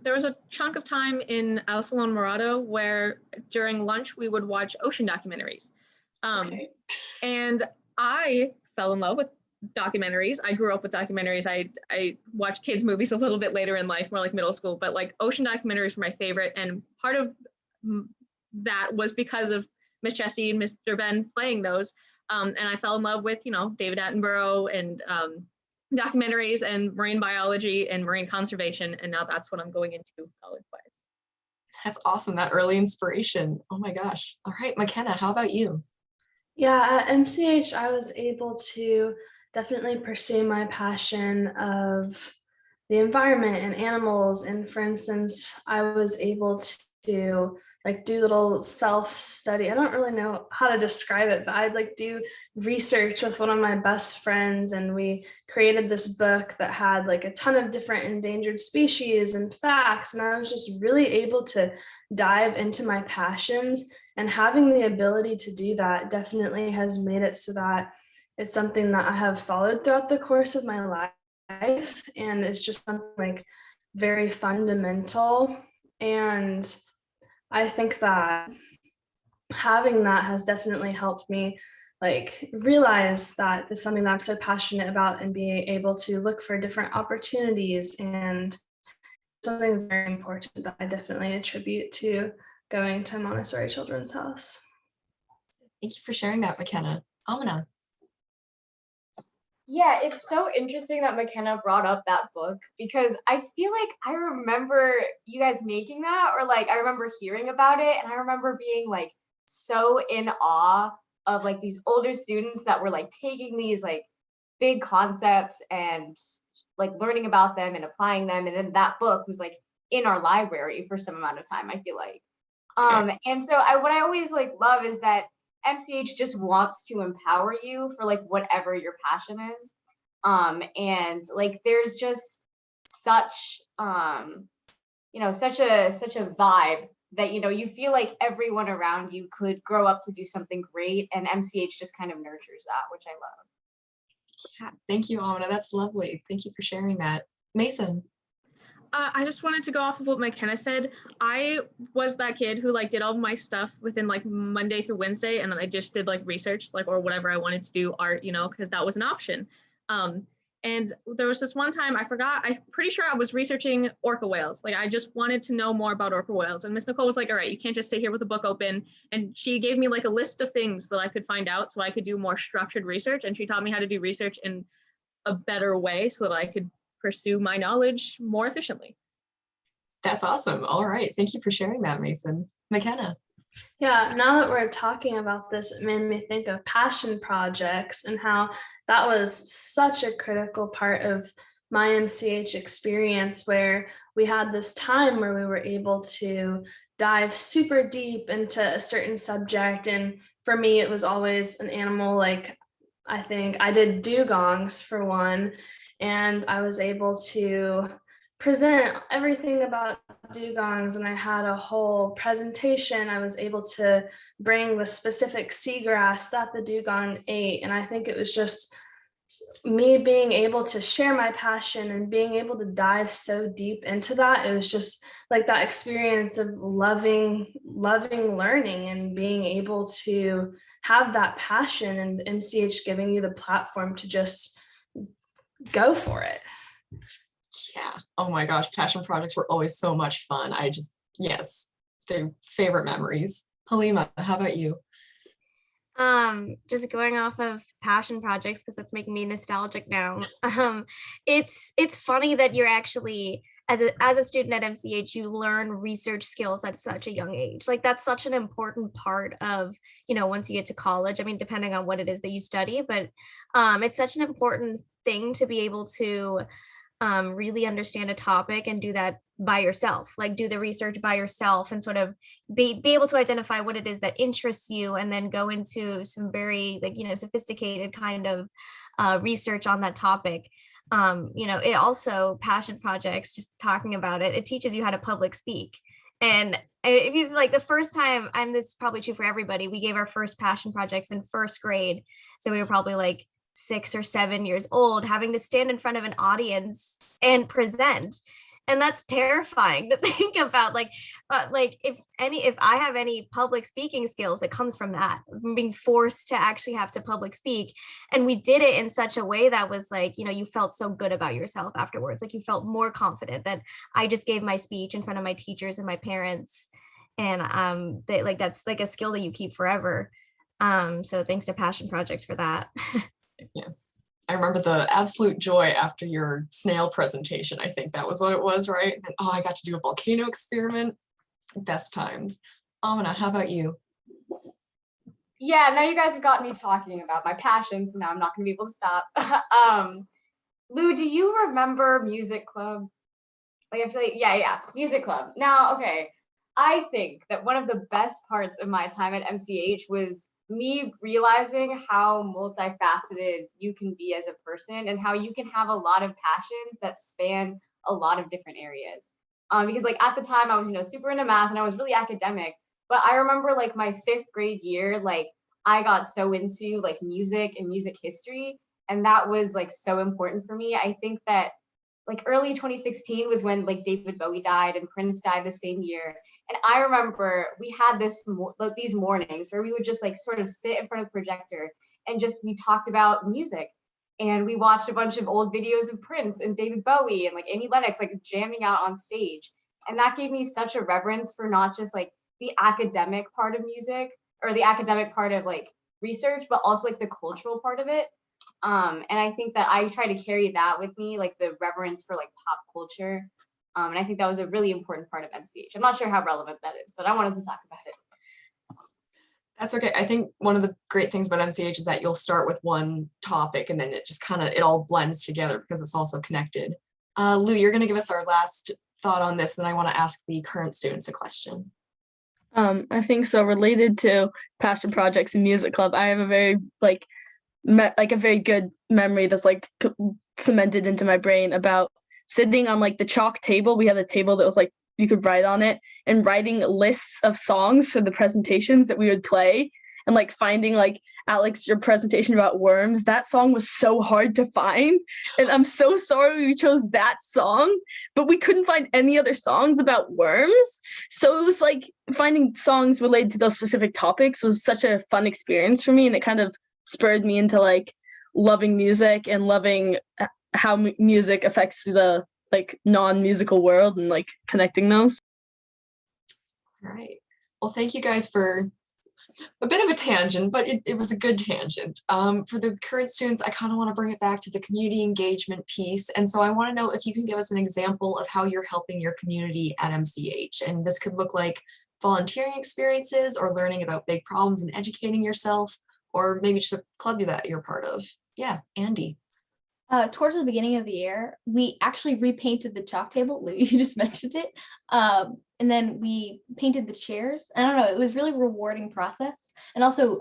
[SPEAKER 6] There was a chunk of time in El Salon Morado where during lunch we would watch ocean documentaries. Okay. And I fell in love with documentaries. I grew up with documentaries. I watched kids movies a little bit later in life, more like middle school, but like ocean documentaries were my favorite. And part of that was because of Miss Jessie and Mr. Ben playing those. And I fell in love with, David Attenborough and documentaries and marine biology and marine conservation. And now that's what I'm going into college-wise.
[SPEAKER 2] That's awesome. That early inspiration. Oh my gosh. All right, McKenna, how about you?
[SPEAKER 9] Yeah, at MCH, I was able to definitely pursue my passion of the environment and animals. And for instance, I was able to like do little self-study. I don't really know how to describe it, but I'd like do research with one of my best friends, and we created this book that had like a ton of different endangered species and facts. And I was just really able to dive into my passions, and having the ability to do that definitely has made it so that it's something that I have followed throughout the course of my life. And it's just something like very fundamental. And I think that having that has definitely helped me like realize that it's something that I'm so passionate about, and being able to look for different opportunities, and something very important that I definitely attribute to going to Montessori Children's House.
[SPEAKER 2] Thank you for sharing that, McKenna. Amina.
[SPEAKER 8] Yeah, it's so interesting that McKenna brought up that book, because I feel like I remember you guys making that, or like I remember hearing about it, and I remember being like so in awe of like these older students that were like taking these like big concepts and like learning about them and applying them. And then that book was like in our library for some amount of time, I feel like. And so what I always like love is that MCH just wants to empower you for like whatever your passion is. And like there's just such such a vibe that you feel like everyone around you could grow up to do something great, and MCH just kind of nurtures that, which I love.
[SPEAKER 2] Yeah, thank you, Amina. That's lovely. Thank you for sharing that. Mason.
[SPEAKER 6] I just wanted to go off of what McKenna said. I was that kid who like did all my stuff within like Monday through Wednesday, and then I just did like research, like, or whatever I wanted to do, art, because that was an option. And there was this one time, I'm pretty sure I was researching orca whales. Like I just wanted to know more about orca whales. And Miss Nicole was like, all right, you can't just sit here with a book open. And she gave me like a list of things that I could find out so I could do more structured research. And she taught me how to do research in a better way so that I could pursue my knowledge more efficiently.
[SPEAKER 2] That's awesome. All right. Thank you for sharing that, Mason. McKenna.
[SPEAKER 9] Yeah, now that we're talking about this, it made me think of passion projects and how that was such a critical part of my MCH experience, where we had this time where we were able to dive super deep into a certain subject. And for me, it was always an animal. Like I think I did dugongs for one, and I was able to present everything about dugongs, and I had a whole presentation. I was able to bring the specific seagrass that the dugong ate, and I think it was just me being able to share my passion and being able to dive so deep into that. It was just like that experience of loving learning and being able to have that passion, and MCH giving you the platform to just go for it.
[SPEAKER 2] Yeah. Oh my gosh, passion projects were always so much fun. Yes, they're favorite memories. Halima, how about you?
[SPEAKER 4] Just going off of passion projects, because that's making me nostalgic now. It's funny that you're actually, as a student at MCH, you learn research skills at such a young age. Like that's such an important part of, once you get to college. I mean, depending on what it is that you study, but it's such an important thing to be able to really understand a topic and do that by yourself, like do the research by yourself and sort of be able to identify what it is that interests you, and then go into some very sophisticated kind of research on that topic. It also, passion projects, just talking about it, it teaches you how to public speak. And if you like the first time, this is probably true for everybody, we gave our first passion projects in first grade. So we were probably like 6 or 7 years old, having to stand in front of an audience and present. And that's terrifying to think about. Like if I have any public speaking skills, it comes from that, from being forced to actually have to public speak. And we did it in such a way that was like, you felt so good about yourself afterwards. Like you felt more confident that I just gave my speech in front of my teachers and my parents. And that's like a skill that you keep forever. So thanks to passion projects for that.
[SPEAKER 2] Yeah. I remember the absolute joy after your snail presentation. I think that was what it was, right? And then, I got to do a volcano experiment. Best times. Amina, how about you?
[SPEAKER 8] Yeah, now you guys have got me talking about my passions, and now I'm not going to be able to stop. Lou, do you remember music club? Like I feel like, yeah, music club. Now, okay, I think that one of the best parts of my time at MCH was me realizing how multifaceted you can be as a person and how you can have a lot of passions that span a lot of different areas. Because like at the time I was, super into math and I was really academic, but I remember like my 5th grade year, like I got so into like music and music history, and that was like so important for me. I think that like early 2016 was when like David Bowie died and Prince died the same year. And I remember we had these mornings where we would just like sort of sit in front of the projector and we talked about music. And we watched a bunch of old videos of Prince and David Bowie and like Annie Lennox like jamming out on stage. And that gave me such a reverence for not just like the academic part of music or the academic part of like research, but also like the cultural part of it. And I think that I try to carry that with me, like the reverence for like pop culture. And I think that was a really important part of MCH. I'm not sure how relevant that is, but I wanted to talk about it.
[SPEAKER 2] That's okay. I think one of the great things about MCH is that you'll start with one topic and then it just it all blends together because it's also connected. Lou, you're going to give us our last thought on this, then I want to ask the current students a question.
[SPEAKER 3] I think so. Related to passion projects and music club, I have a very a very good memory that's like cemented into my brain about sitting on like the chalk table. We had a table that was like you could write on it and writing lists of songs for the presentations that we would play, and like finding like Alex, your presentation about worms, that song was so hard to find, and I'm so sorry we chose that song, but we couldn't find any other songs about worms. So it was like finding songs related to those specific topics was such a fun experience for me, and it kind of spurred me into like loving music and loving how music affects the like non-musical world and like connecting those.
[SPEAKER 2] All right. Well, thank you guys for a bit of a tangent, but it was a good tangent. For the current students, I kind of want to bring it back to the community engagement piece. And so I want to know if you can give us an example of how you're helping your community at MCH. And this could look like volunteering experiences or learning about big problems and educating yourself, or maybe just a club that you're part of. Yeah, Andy.
[SPEAKER 11] Towards the beginning of the year, we actually repainted the chalk table. Lou, you just mentioned it. And then we painted the chairs. I don't know, it was really rewarding process. And also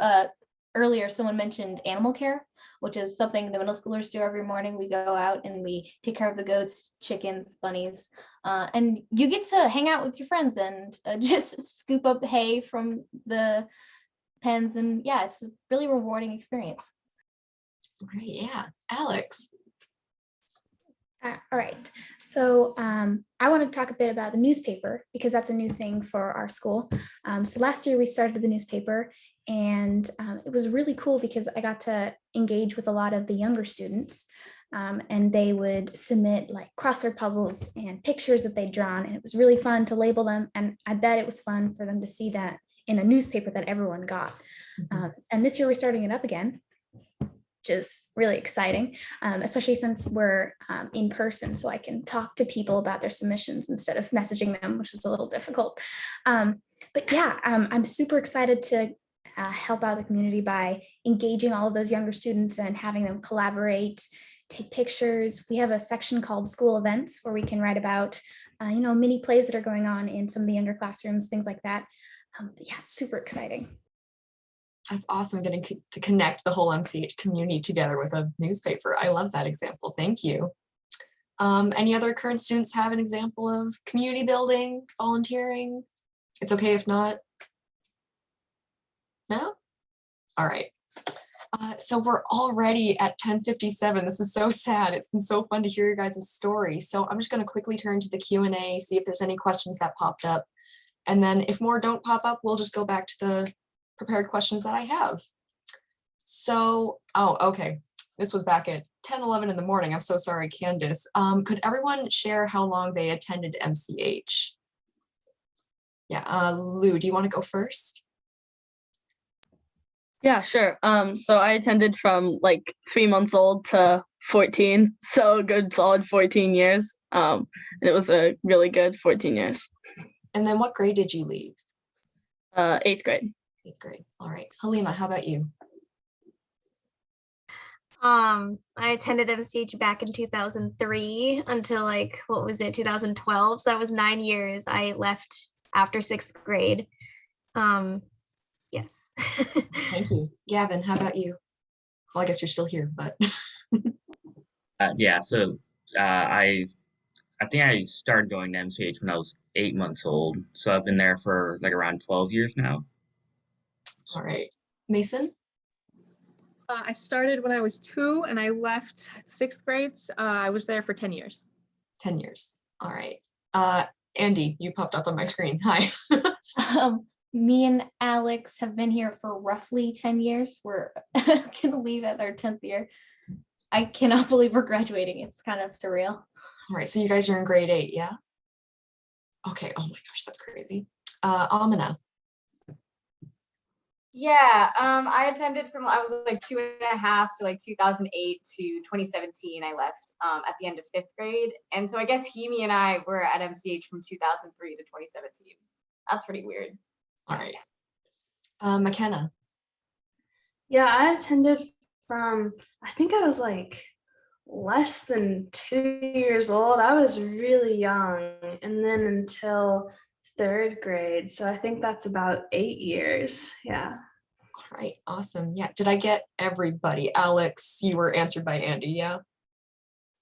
[SPEAKER 11] earlier, someone mentioned animal care, which is something the middle schoolers do every morning. We go out and we take care of the goats, chickens, bunnies, and you get to hang out with your friends and just scoop up hay from the pens. And yeah, it's a really rewarding experience.
[SPEAKER 2] Right, yeah. Alex.
[SPEAKER 7] All right, so I want to talk a bit about the newspaper because that's a new thing for our school. So last year we started the newspaper, and it was really cool because I got to engage with a lot of the younger students, and they would submit like crossword puzzles and pictures that they'd drawn, and it was really fun to label them, and I bet it was fun for them to see that in a newspaper that everyone got. And this year we're starting it up again, which is really exciting, especially since we're in person, so I can talk to people about their submissions instead of messaging them, which is a little difficult. But yeah, I'm super excited to help out the community by engaging all of those younger students and having them collaborate, take pictures. We have a section called school events where we can write about, mini plays that are going on in some of the younger classrooms, things like that. Yeah, it's super exciting.
[SPEAKER 2] That's awesome, getting to connect the whole MCH community together with a newspaper. I love that example. Thank you. Any other current students have an example of community building, volunteering? It's okay if not. No? All right. So we're already at 10:57. This is so sad. It's been so fun to hear your guys' story. So I'm just going to quickly turn to the Q&A, see if there's any questions that popped up. And then if more don't pop up, we'll just go back to the prepared questions that I have. So, okay. This was back at 10:11 in the morning. I'm so sorry, Candace. Could everyone share how long they attended MCH? Yeah, Lou, do you want to go first?
[SPEAKER 3] Yeah, sure. So I attended from like 3 months old to 14, so a good solid 14 years. And it was a really good 14 years.
[SPEAKER 2] And then what grade did you leave?
[SPEAKER 3] 8th grade.
[SPEAKER 2] 8th grade. All right. Halima, how about you?
[SPEAKER 4] I attended MCH back in 2003 until like, what was it, 2012. So that was 9 years. I left after 6th grade. Yes.
[SPEAKER 2] Thank you. Gavin, how about you? Well, I guess you're still here, but
[SPEAKER 5] Yeah, so I think I started going to MCH when I was 8 months old. So I've been there for like around 12 years now.
[SPEAKER 2] all right. Mason?
[SPEAKER 6] I started when I was 2 and I left 6th grade. I was there for 10 years.
[SPEAKER 2] 10 years. All right. Andy, you popped up on my screen. Hi.
[SPEAKER 11] Me and Alex have been here for roughly 10 years. We're gonna leave at our 10th year. I cannot believe we're graduating. It's kind of surreal.
[SPEAKER 2] All right, so you guys are in grade 8, yeah? Okay, oh my gosh, that's crazy. Amina.
[SPEAKER 8] Yeah, I attended from, I was like 2.5, so like 2008 to 2017, I left at the end of 5th grade. And so I guess Hemi and I were at MCH from 2003 to 2017. That's pretty weird.
[SPEAKER 2] All right. McKenna.
[SPEAKER 9] Yeah, I attended from, I think I was like less than 2 years old. I was really young, and then until 3rd grade. So I think that's about 8 years. Yeah.
[SPEAKER 2] All right, awesome. Yeah, did I get everybody? Alex, you were answered by Andy, yeah?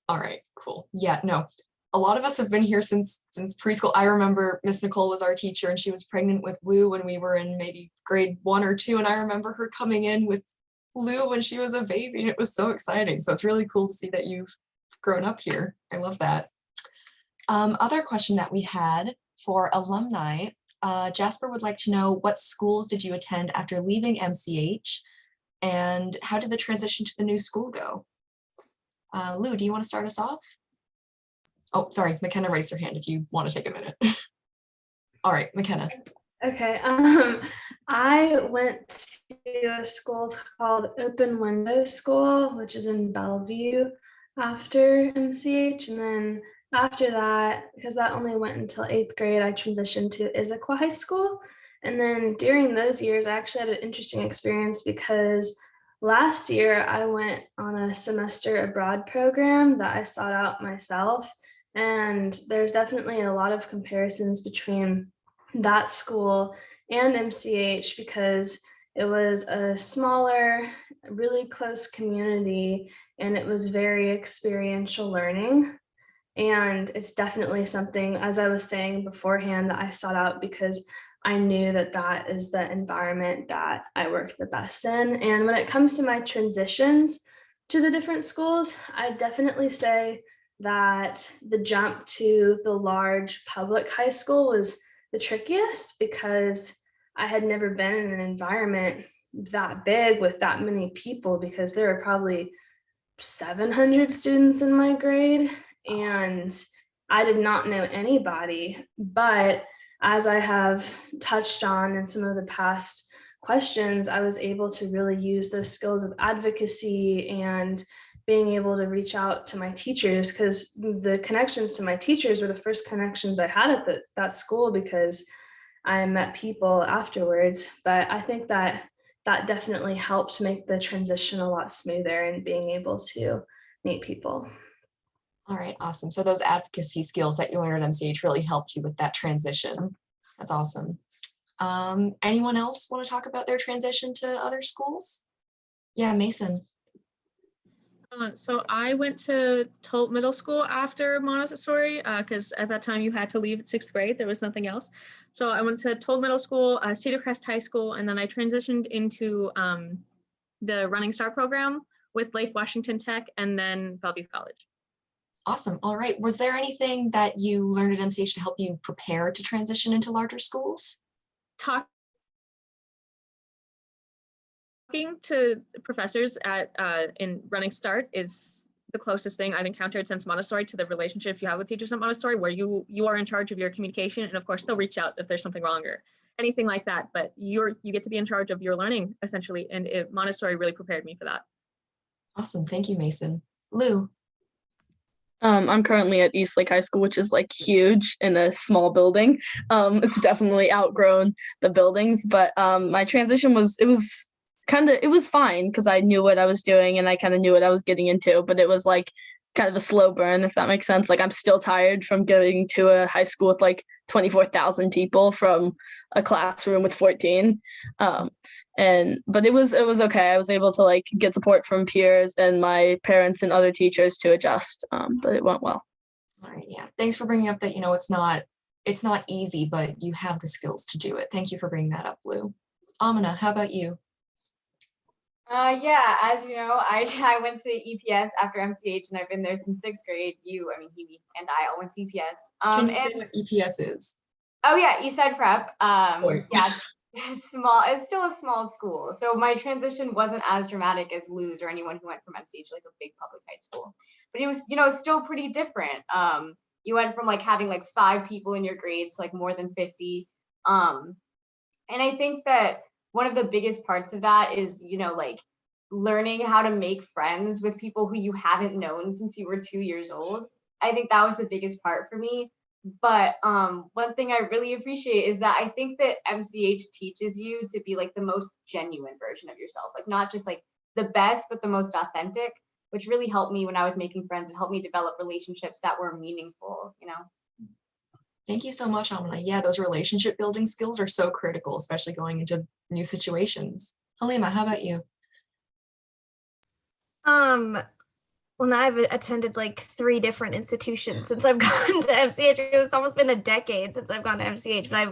[SPEAKER 2] All right, cool. Yeah, no, a lot of us have been here since preschool. I remember Miss Nicole was our teacher and she was pregnant with Lou when we were in maybe grade 1 or 2. And I remember her coming in with Lou when she was a baby, and it was so exciting. So it's really cool to see that you've grown up here. I love that. Other question that we had for alumni, Jasper would like to know, what schools did you attend after leaving MCH, and how did the transition to the new school go? Lou, do you want to start us off? Oh, sorry, McKenna raised her hand if you want to take a minute. All right, McKenna.
[SPEAKER 9] Okay. I went to a school called Open Window School, which is in Bellevue after MCH. And then after that, because that only went until 8th grade, I transitioned to Issaquah High School. And then during those years, I actually had an interesting experience because last year I went on a semester abroad program that I sought out myself. And there's definitely a lot of comparisons between that school and MCH because it was a smaller, really close community, and it was very experiential learning. And it's definitely something, as I was saying beforehand, that I sought out because I knew that that is the environment that I work the best in. And when it comes to my transitions to the different schools, I definitely say that the jump to the large public high school was the trickiest because I had never been in an environment that big with that many people, because there were probably 700 students in my grade and I did not know anybody. But as I have touched on in some of the past questions, I was able to really use those skills of advocacy and being able to reach out to my teachers, because the connections to my teachers were the first connections I had at that school, because I met people afterwards. But I think that that definitely helped make the transition a lot smoother and being able to meet people.
[SPEAKER 2] All right, awesome. So those advocacy skills that you learned at MCH really helped you with that transition. That's awesome. Anyone else want to talk about their transition to other schools? Yeah, Mason.
[SPEAKER 6] So I went to Tolt Middle School after Montessori because at that time you had to leave at 6th grade. There was nothing else. So I went to Tolt Middle School, Cedar Crest High School, and then I transitioned into the Running Start program with Lake Washington Tech and then Bellevue College.
[SPEAKER 2] Awesome. All right. Was there anything that you learned at MCH to help you prepare to transition into larger schools?
[SPEAKER 6] Talking to professors at in Running Start is the closest thing I've encountered since Montessori to the relationship you have with teachers at Montessori, where you are in charge of your communication, and of course they'll reach out if there's something wrong or anything like that. But you get to be in charge of your learning essentially, and Montessori really prepared me for that.
[SPEAKER 2] Awesome. Thank you, Mason. Lou.
[SPEAKER 3] I'm currently at Eastlake High School, which is like huge in a small building. It's definitely outgrown the buildings, but my transition was fine because I knew what I was doing and I kind of knew what I was getting into, but it was like kind of a slow burn, if that makes sense. Like I'm still tired from going to a high school with like 24,000 people from a classroom with 14. But it was okay. I was able to like get support from peers and my parents and other teachers to adjust. But it went well.
[SPEAKER 2] All right, yeah. Thanks for bringing up that, it's not easy, but you have the skills to do it. Thank you for bringing that up, Lou. Amina, how about you?
[SPEAKER 8] Yeah, as you know, I went to EPS after MCH and I've been there since 6th grade. He, and I all went to EPS.
[SPEAKER 2] Can you say what EPS is?
[SPEAKER 8] Oh yeah, Eastside Prep.
[SPEAKER 2] Wait.
[SPEAKER 8] Yeah, it's small. It's still a small school. So my transition wasn't as dramatic as Lou's or anyone who went from MCH, like a big public high school. But it was, still pretty different. You went from like having like 5 people in your grades to like more than 50. And I think that one of the biggest parts of that is, like learning how to make friends with people who you haven't known since you were 2 years old. I think that was the biggest part for me. But one thing I really appreciate is that I think that MCH teaches you to be like the most genuine version of yourself, like not just like the best, but the most authentic, which really helped me when I was making friends. It helped me develop relationships that were meaningful,
[SPEAKER 2] Thank you so much, Amina. Yeah, those relationship building skills are so critical, especially going into new situations. Halima, how about you?
[SPEAKER 4] Well, now I've attended like 3 different institutions since I've gone to MCH. It's almost been a decade since I've gone to MCH, but I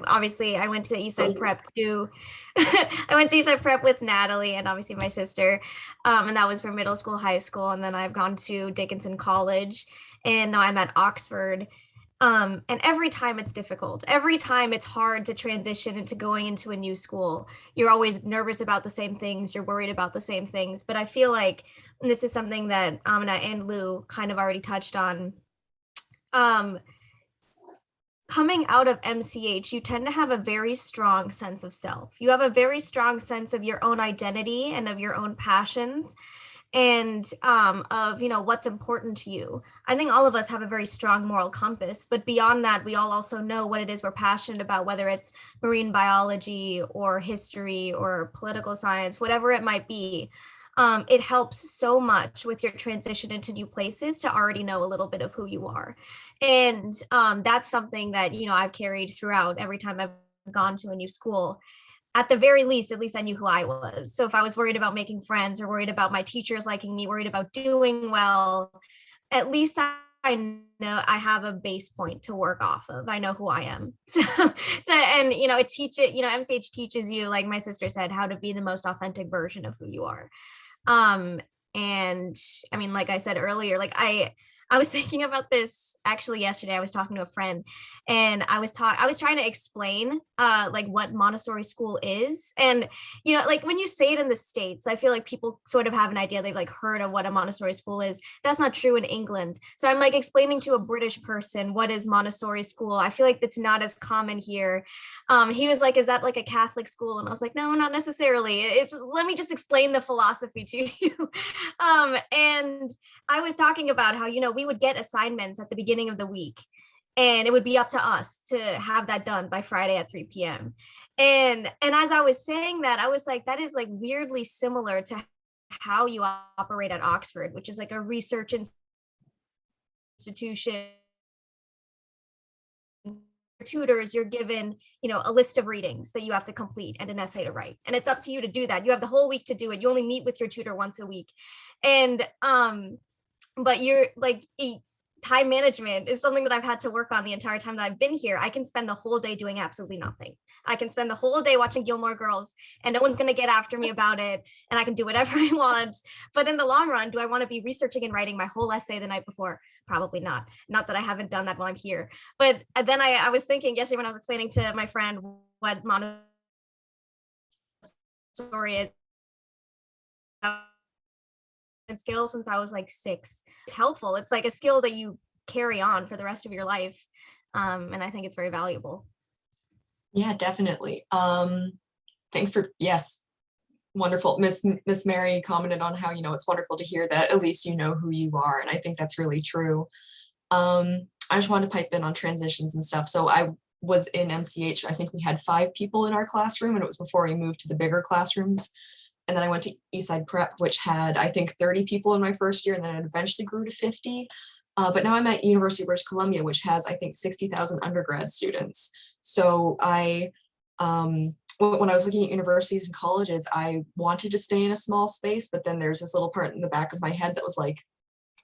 [SPEAKER 4] went to Eastside Prep too. I went to Eastside Prep with Natalie and obviously my sister, and that was for middle school, high school, and then I've gone to Dickinson College, and now I'm at Oxford. And every time it's difficult. Every time it's hard to transition into going into a new school. You're always nervous about the same things. You're worried about the same things. But I feel like, and this is something that Amina and Lou kind of already touched on, coming out of MCH, you tend to have a very strong sense of self. You have a very strong sense of your own identity and of your own passions, and of what's important to you. I think all of us have a very strong moral compass, but beyond that, we all also know what it is we're passionate about, whether it's marine biology or history or political science, whatever it might be. It helps so much with your transition into new places to already know a little bit of who you are. And that's something that I've carried throughout every time I've gone to a new school. At the very least, at least I knew who I was. So if I was worried about making friends or worried about my teachers liking me, worried about doing well, at least I know I have a base point to work off of. I know who I am. And MCH teaches you, like my sister said, how to be the most authentic version of who you are. And I mean, like I said earlier, like I was thinking about this actually yesterday. I was talking to a friend and I was trying to explain like what Montessori school is. And like when you say it in the States, I feel like people sort of have an idea. They've like heard of what a Montessori school is. That's not true in England. So I'm like explaining to a British person what is Montessori school. I feel like it's not as common here. He was like, is that like a Catholic school? And I was like, no, not necessarily. Let me just explain the philosophy to you. And I was talking about how, we would get assignments at the beginning of the week and it would be up to us to have that done by Friday at 3 p.m. And as I was saying that, I was like, that is like weirdly similar to how you operate at Oxford, which is like a research institution. Tutors, you're given a list of readings that you have to complete and an essay to write, and it's up to you to do that. You have the whole week to do it. You only meet with your tutor once a week, and but you're like time management is something that I've had to work on the entire time that I've been here. I can spend the whole day doing absolutely nothing. I can spend the whole day watching Gilmore Girls and no one's going to get after me about it, and I can do whatever I want. But in the long run, do I want to be researching and writing my whole essay the night before? Probably not. Not that I haven't done that while I'm here. But then I was thinking yesterday when I was explaining to my friend what Montessori is, skill since I was like 6. It's helpful. It's like a skill that you carry on for the rest of your life. And I think it's very valuable.
[SPEAKER 2] Yeah, definitely. Thanks for, yes, wonderful. Miss Mary commented on how, it's wonderful to hear that at least you know who you are. And I think that's really true. I just wanted to pipe in on transitions and stuff. So I was in MCH. I think we had 5 people in our classroom, and it was before we moved to the bigger classrooms. And then I went to Eastside Prep, which had, I think, 30 people in my first year, and then it eventually grew to 50. But now I'm at University of British Columbia, which has, I think, 60,000 undergrad students. So when I was looking at universities and colleges, I wanted to stay in a small space, but then there's this little part in the back of my head that was like,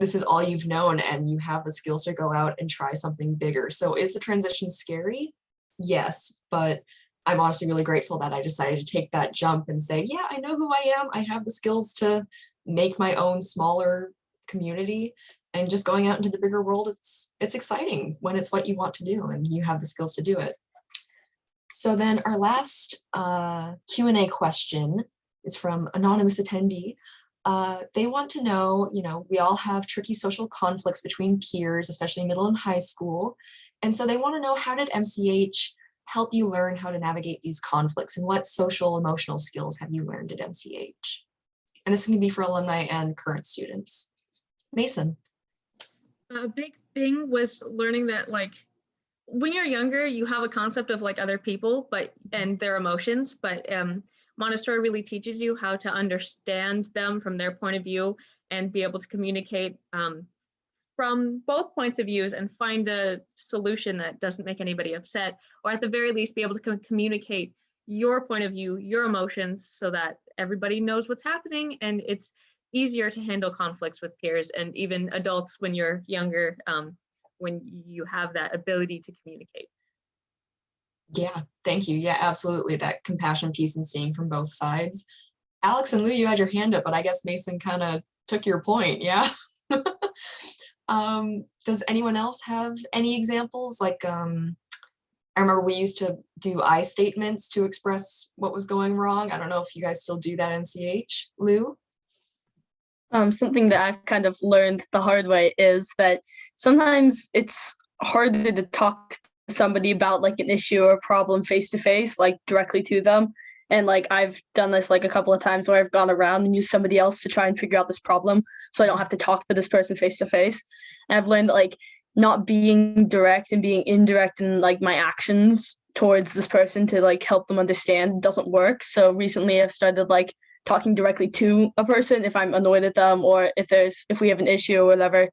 [SPEAKER 2] this is all you've known and you have the skills to go out and try something bigger. So is the transition scary? Yes, but I'm honestly really grateful that I decided to take that jump and say, yeah, I know who I am. I have the skills to make my own smaller community, and just going out into the bigger world, it's exciting when it's what you want to do and you have the skills to do it. So then our last Q&A question is from anonymous attendee. They want to know, we all have tricky social conflicts between peers, especially middle and high school. And so they want to know, how did MCH help you learn how to navigate these conflicts, and what social emotional skills have you learned at MCH? And this can be for alumni and current students. Mason.
[SPEAKER 6] A big thing was learning that, like, when you're younger, you have a concept of like other people, and their emotions, but Montessori really teaches you how to understand them from their point of view and be able to communicate from both points of views and find a solution that doesn't make anybody upset, or at the very least be able to communicate your point of view, your emotions, so that everybody knows what's happening, and it's easier to handle conflicts with peers and even adults when you're younger, when you have that ability to communicate.
[SPEAKER 2] Yeah, thank you. Yeah, absolutely. That compassion piece and seeing from both sides. Alex and Lou, you had your hand up, but I guess Mason kind of took your point. Yeah. Does anyone else have any examples? Like, I remember we used to do I statements to express what was going wrong. I don't know if you guys still do that at MCH. Lou?
[SPEAKER 3] Something that I've kind of learned the hard way is that sometimes it's harder to talk to somebody about like an issue or problem face to face, like directly to them. And like I've done this like a couple of times where I've gone around and used somebody else to try and figure out this problem, so I don't have to talk to this person face to face. And I've learned that like not being direct and being indirect in like my actions towards this person to like help them understand doesn't work. So recently I've started like talking directly to a person if I'm annoyed at them, or if we have an issue or whatever,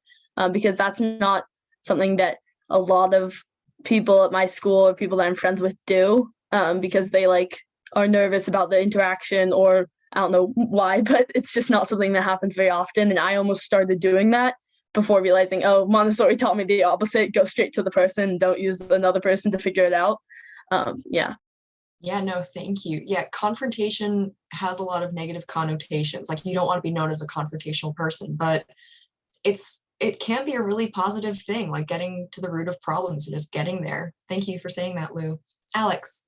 [SPEAKER 3] because that's not something that a lot of people at my school or people that I'm friends with do, because they like are nervous about the interaction, or I don't know why, but it's just not something that happens very often. And I almost started doing that before realizing, oh, Montessori taught me the opposite: go straight to the person, don't use another person to figure it out. Yeah.
[SPEAKER 2] Yeah, no, thank you. Yeah, confrontation has a lot of negative connotations. Like, you don't want to be known as a confrontational person, but it can be a really positive thing, like getting to the root of problems and just getting there. Thank you for saying that, Lou. Alex.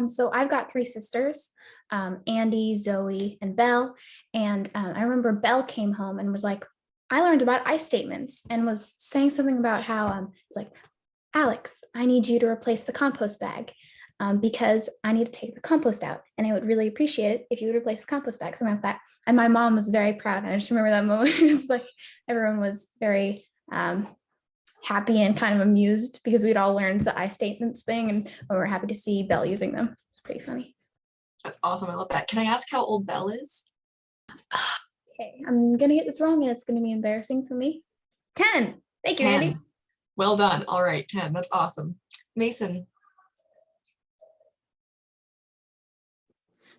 [SPEAKER 7] So I've got 3 sisters, Andy, Zoe, and Belle. And I remember Belle came home and was like, I learned about I statements, and was saying something about how it's like, Alex, I need you to replace the compost bag because I need to take the compost out, and I would really appreciate it if you would replace the compost bag, something like that. And my mom was very proud. And I just remember that moment. It was like everyone was very happy and kind of amused because we'd all learned the I statements thing, and we were happy to see Belle using them. It's pretty funny.
[SPEAKER 2] That's awesome. I love that. Can I ask how old Belle is?
[SPEAKER 7] Okay, I'm gonna get this wrong and it's gonna be embarrassing for me. 10. Thank you,
[SPEAKER 2] 10.
[SPEAKER 7] Andy.
[SPEAKER 2] Well done. All right, 10. That's awesome. Mason.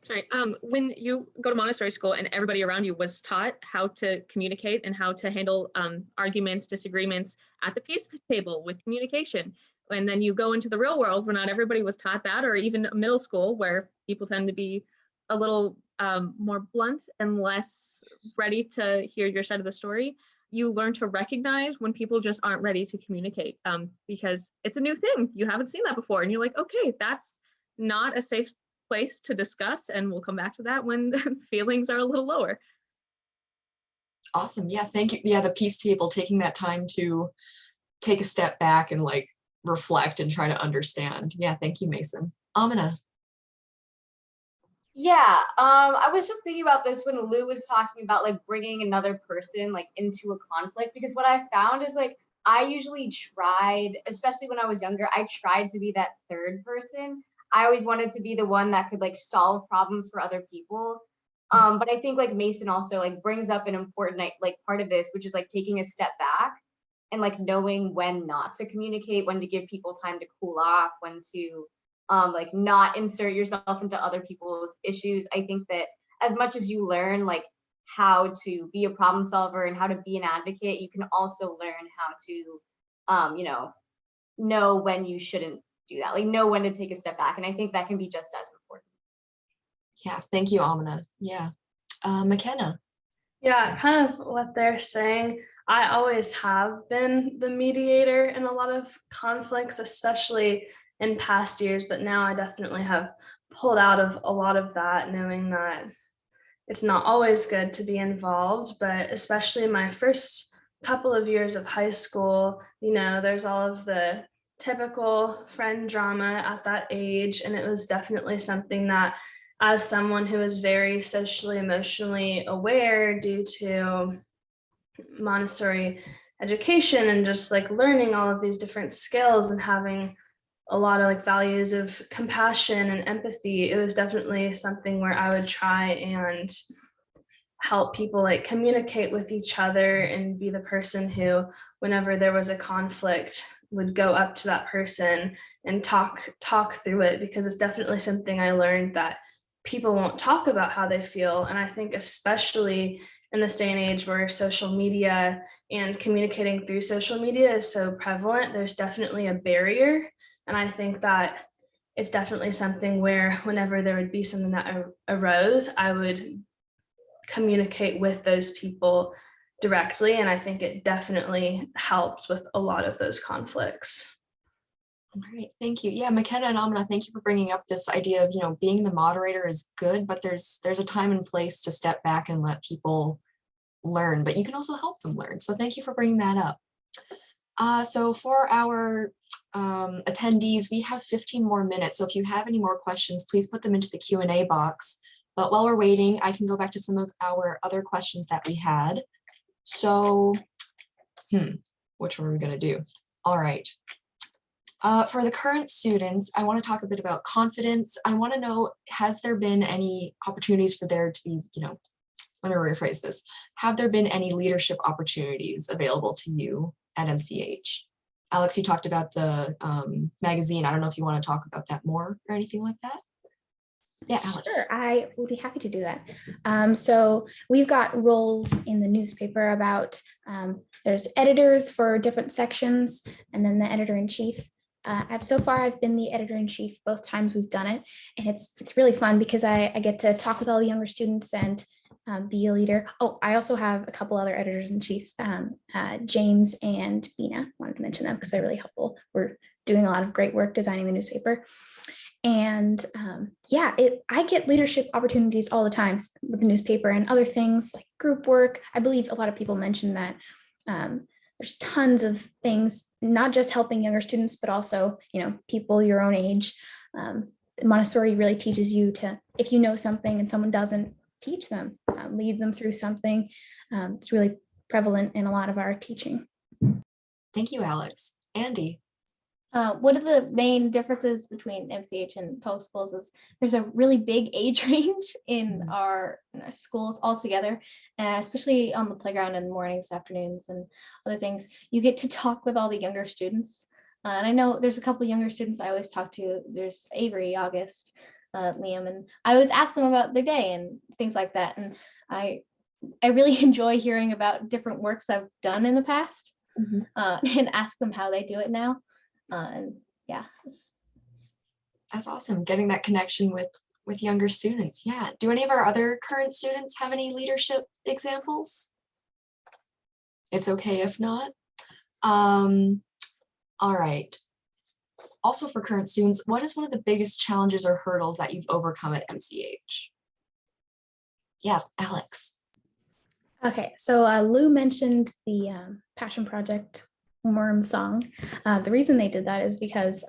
[SPEAKER 6] Sorry, when you go to Montessori school and everybody around you was taught how to communicate and how to handle arguments, disagreements at the peace table with communication, and then you go into the real world where not everybody was taught that, or even middle school where people tend to be a little more blunt and less ready to hear your side of the story, you learn to recognize when people just aren't ready to communicate, because it's a new thing. You haven't seen that before, and you're like, okay, that's not a safe place to discuss, and we'll come back to that when feelings are a little lower.
[SPEAKER 2] Awesome. Yeah, thank you. Yeah, the peace table, taking that time to take a step back and like reflect and try to understand. Yeah, thank you, Mason. Amina.
[SPEAKER 8] Yeah, I was just thinking about this when Lou was talking about like bringing another person like into a conflict, because what I found is like I usually tried, especially when I was younger, I tried to be that third person. I always wanted to be the one that could like solve problems for other people. But I think like Mason also like brings up an important like part of this, which is like taking a step back and like knowing when not to communicate, when to give people time to cool off, when to like not insert yourself into other people's issues. I think that as much as you learn like how to be a problem solver and how to be an advocate, you can also learn how to know when you shouldn't do that, like know when to take a step back. And I think that can be just as important.
[SPEAKER 2] Yeah, thank you, Amina. Yeah. McKenna.
[SPEAKER 9] Yeah, kind of what they're saying. I always have been the mediator in a lot of conflicts, especially in past years, but now I definitely have pulled out of a lot of that, knowing that it's not always good to be involved, but especially my first couple of years of high school, there's all of the typical friend drama at that age. And it was definitely something that, as someone who is very socially, emotionally aware due to Montessori education and just like learning all of these different skills and having a lot of like values of compassion and empathy, it was definitely something where I would try and help people like communicate with each other and be the person who, whenever there was a conflict, would go up to that person and talk through it, because it's definitely something I learned that people won't talk about how they feel. And I think especially in this day and age where social media and communicating through social media is so prevalent, there's definitely a barrier. And I think that it's definitely something where whenever there would be something that arose, I would communicate with those people directly. And I think it definitely helped with a lot of those conflicts.
[SPEAKER 2] All right, thank you. Yeah, McKenna and Amina, thank you for bringing up this idea of, being the moderator is good, but there's a time and place to step back and let people learn, but you can also help them learn. So thank you for bringing that up. So for our attendees, we have 15 more minutes. So if you have any more questions, please put them into the Q&A box. But while we're waiting, I can go back to some of our other questions that we had. So, which one are we going to do? All right. For the current students, I want to talk a bit about confidence. I want to know, has there been any opportunities for there to be, let me rephrase this. Have there been any leadership opportunities available to you at MCH? Alex, you talked about the magazine. I don't know if you want to talk about that more or anything like that. Yeah, Alex.
[SPEAKER 7] Sure, I would be happy to do that. So we've got roles in the newspaper about, there's editors for different sections, and then the editor-in-chief. So far, I've been the editor-in-chief both times we've done it, and it's really fun because I get to talk with all the younger students and be a leader. Oh, I also have a couple other editors-in-chiefs, James and Bina. Wanted to mention them because they're really helpful. We're doing a lot of great work designing the newspaper. And I get leadership opportunities all the time with the newspaper and other things like group work. I believe a lot of people mentioned that there's tons of things, not just helping younger students, but also, people your own age. Montessori really teaches you to, if you know something and someone doesn't, teach them, lead them through something. It's really prevalent in a lot of our teaching.
[SPEAKER 2] Thank you, Alex. Andy.
[SPEAKER 11] One of the main differences between MCH and public schools is there's a really big age range in our schools altogether, especially on the playground in the mornings, afternoons, and other things. You get to talk with all the younger students. And I know there's a couple younger students I always talk to. There's Avery, August, Liam, and I always ask them about their day and things like that. And I really enjoy hearing about different works I've done in the past, and ask them how they do it now. And yeah,
[SPEAKER 2] that's awesome, getting that connection with younger students. Yeah, do any of our other current students have any leadership examples? It's okay if not. All right, also for current students, what is one of the biggest challenges or hurdles that you've overcome at MCH? Yeah, Alex.
[SPEAKER 7] Okay, so Lou mentioned the passion project Worm song. The reason they did that is because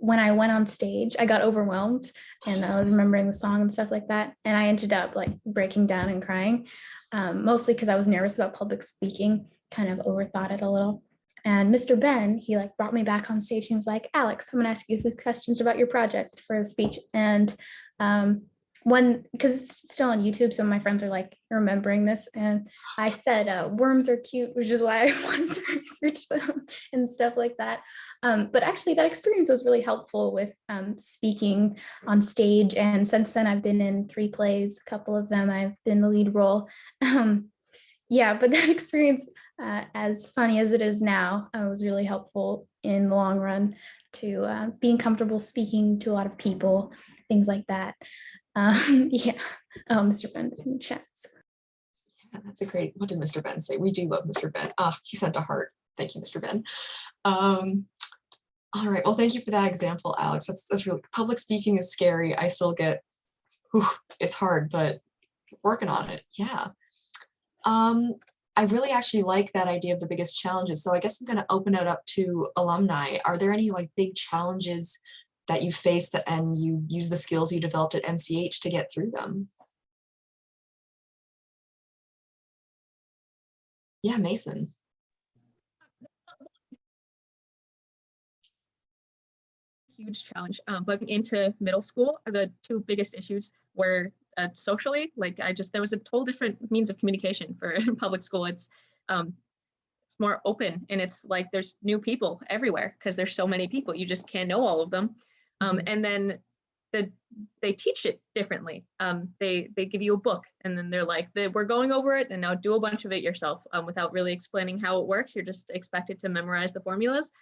[SPEAKER 7] when I went on stage, I got overwhelmed and I was remembering the song and stuff like that. And I ended up like breaking down and crying, mostly because I was nervous about public speaking, kind of overthought it a little. And Mr. Ben, he like brought me back on stage. He was like, Alex, I'm gonna ask you a few questions about your project for the speech. And because it's still on YouTube, some of my friends are like remembering this. And I said, worms are cute, which is why I wanted to research them and stuff like that. But actually that experience was really helpful with speaking on stage. And since then I've been in 3 plays, a couple of them I've been the lead role. Yeah, but that experience, as funny as it is now, was really helpful in the long run to being comfortable speaking to a lot of people, things like that. Yeah, Mr. Ben is in the chat.
[SPEAKER 2] Yeah, that's a great, what did Mr. Ben say? We do love Mr. Ben. He sent a heart. Thank you, Mr. Ben. All right, well, thank you for that example, Alex. That's really, public speaking is scary. I still get, it's hard, but working on it, yeah. I really actually like that idea of the biggest challenges. So I guess I'm going to open it up to alumni. Are there any like big challenges that you face that and you use the skills you developed at MCH to get through them? Yeah, Mason.
[SPEAKER 6] Huge challenge. But into middle school, the 2 biggest issues were socially, like there was a whole different means of communication for public school. It's more open and it's like there's new people everywhere because there's so many people, you just can't know all of them. And then they teach it differently. They give you a book and then they're like, we're going over it and now do a bunch of it yourself without really explaining how it works. You're just expected to memorize the formulas.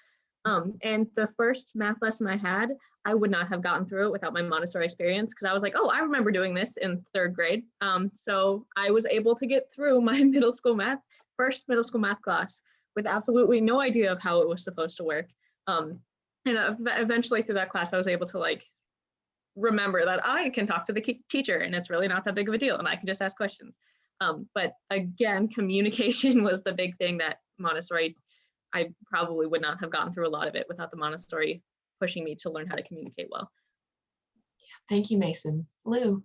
[SPEAKER 6] And the first math lesson I had, I would not have gotten through it without my Montessori experience because I was like, oh, I remember doing this in 3rd grade. So I was able to get through my first middle school math class with absolutely no idea of how it was supposed to work. And eventually through that class, I was able to like remember that I can talk to the teacher and it's really not that big of a deal and I can just ask questions. But again, communication was the big thing that Montessori, I probably would not have gotten through a lot of it without the Montessori pushing me to learn how to communicate well.
[SPEAKER 2] Thank you, Mason. Lou.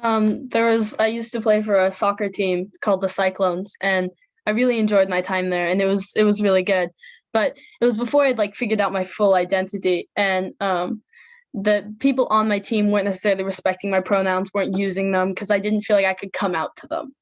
[SPEAKER 3] I used to play for a soccer team called the Cyclones, and I really enjoyed my time there, and it was really good. But it was before I'd like figured out my full identity, and the people on my team weren't necessarily respecting my pronouns, weren't using them because I didn't feel like I could come out to them.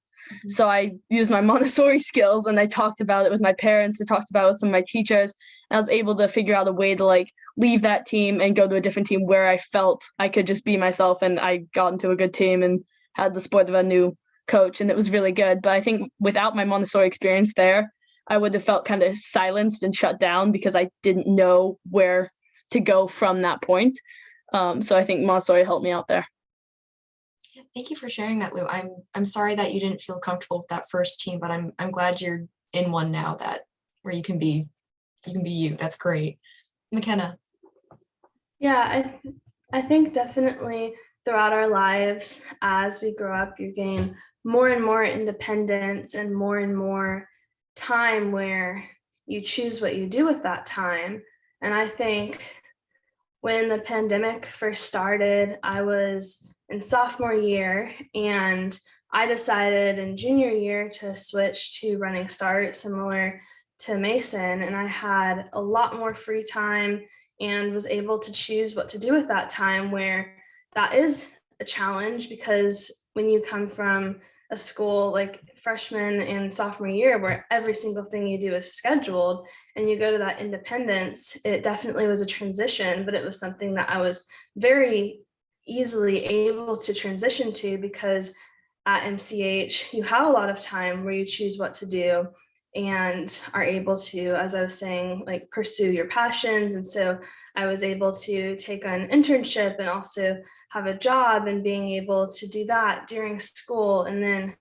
[SPEAKER 3] So I used my Montessori skills and I talked about it with my parents. I talked about it with some of my teachers. And I was able to figure out a way to like leave that team and go to a different team where I felt I could just be myself. And I got into a good team and had the support of a new coach. And it was really good. But I think without my Montessori experience there, I would have felt kind of silenced and shut down because I didn't know where to go from that point. So I think Montessori helped me out there.
[SPEAKER 2] Thank you for sharing that, Lou. I'm sorry that you didn't feel comfortable with that first team, but I'm glad you're in one now where you can be you. That's great. McKenna.
[SPEAKER 9] Yeah, I think definitely throughout our lives as we grow up, you gain more and more independence and more time where you choose what you do with that time. And I think when the pandemic first started, I was in sophomore year and I decided in junior year to switch to Running Start, similar to Mason, and I had a lot more free time and was able to choose what to do with that time, where that is a challenge because when you come from a school like freshman and sophomore year where every single thing you do is scheduled and you go to that independence, it definitely was a transition, but it was something that I was very easily able to transition to because at MCH, you have a lot of time where you choose what to do and are able to, as I was saying, like pursue your passions. And so I was able to take an internship and also have a job and being able to do that during school. And then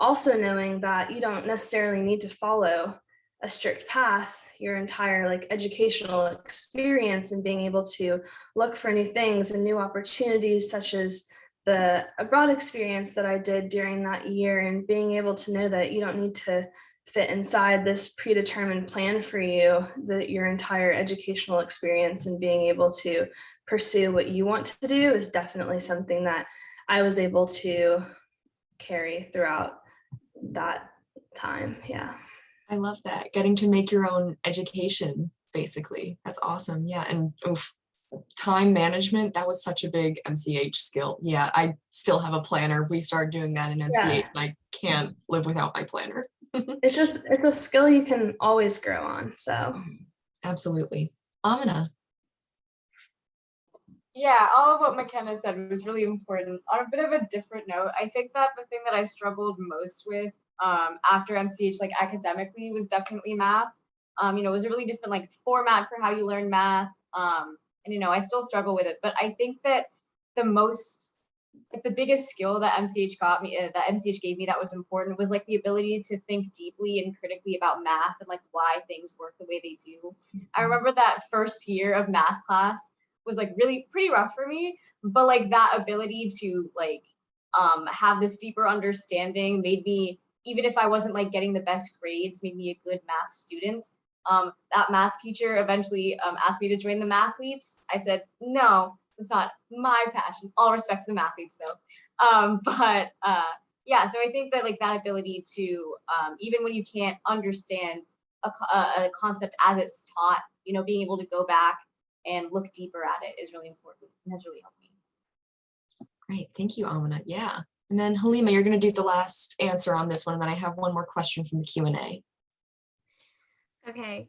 [SPEAKER 9] also knowing that you don't necessarily need to follow a strict path your entire like educational experience, and being able to look for new things and new opportunities, such as the abroad experience that I did during that year, and being able to know that you don't need to fit inside this predetermined plan for you, your entire educational experience, and being able to pursue what you want to do is definitely something that I was able to carry throughout that time. Yeah.
[SPEAKER 2] I love that. Getting to make your own education, basically. That's awesome. Yeah. And oof, time management, that was such a big MCH skill. Yeah, I still have a planner. We started doing that in MCH,
[SPEAKER 9] Yeah.
[SPEAKER 2] and I can't live without my planner.
[SPEAKER 9] It's a skill you can always grow on. So
[SPEAKER 2] Absolutely. Amina.
[SPEAKER 8] Yeah, all of what McKenna said was really important. On a bit of a different note, I think that the thing that I struggled most with after MCH, like academically, was definitely math. It was a really different like format for how you learn math. And I still struggle with it. But I think that the biggest skill that MCH gave me that was important was like the ability to think deeply and critically about math and like why things work the way they do. I remember that first year of math class was like really pretty rough for me, but like that ability to like have this deeper understanding made me, even if I wasn't like getting the best grades, made me a good math student. That math teacher eventually asked me to join the mathletes. I said, no, it's not my passion. All respect to the mathletes though. Yeah, so I think that like that ability to, even when you can't understand a concept as it's taught, being able to go back and look deeper at it is really important and has really helped me.
[SPEAKER 2] Great, thank you, Amina. Yeah, and then Halima, you're going to do the last answer on this one, and then I have one more question from the Q&A.
[SPEAKER 4] Okay.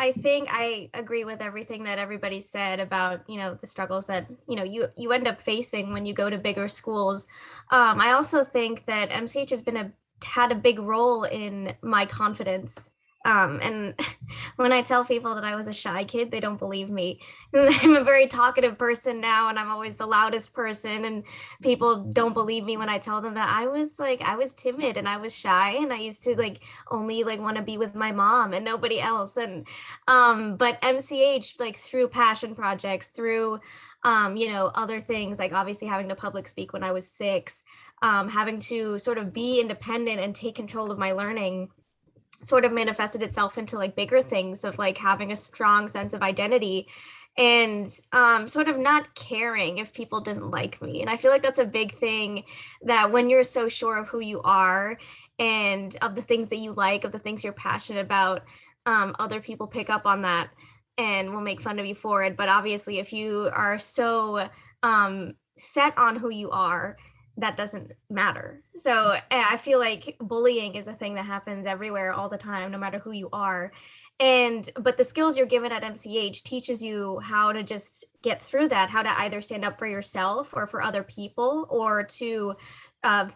[SPEAKER 4] I think I agree with everything that everybody said about, the struggles that, you end up facing when you go to bigger schools. I also think that MCH has had a big role in my confidence. And when I tell people that I was a shy kid, they don't believe me. I'm a very talkative person now, and I'm always the loudest person, and people don't believe me when I tell them that I was timid and I was shy, and I used to only want to be with my mom and nobody else. And but MCH, through passion projects, through other things, like obviously having to public speak when I was 6, having to sort of be independent and take control of my learning, sort of manifested itself into bigger things of having a strong sense of identity and sort of not caring if people didn't like me. And I feel like that's a big thing, that when you're so sure of who you are and of the things that you like, of the things you're passionate about, other people pick up on that and will make fun of you for it. But obviously, if you are so set on who you are, that doesn't matter. So I feel like bullying is a thing that happens everywhere all the time, no matter who you are. But the skills you're given at MCH teaches you how to just get through that, how to either stand up for yourself or for other people, or to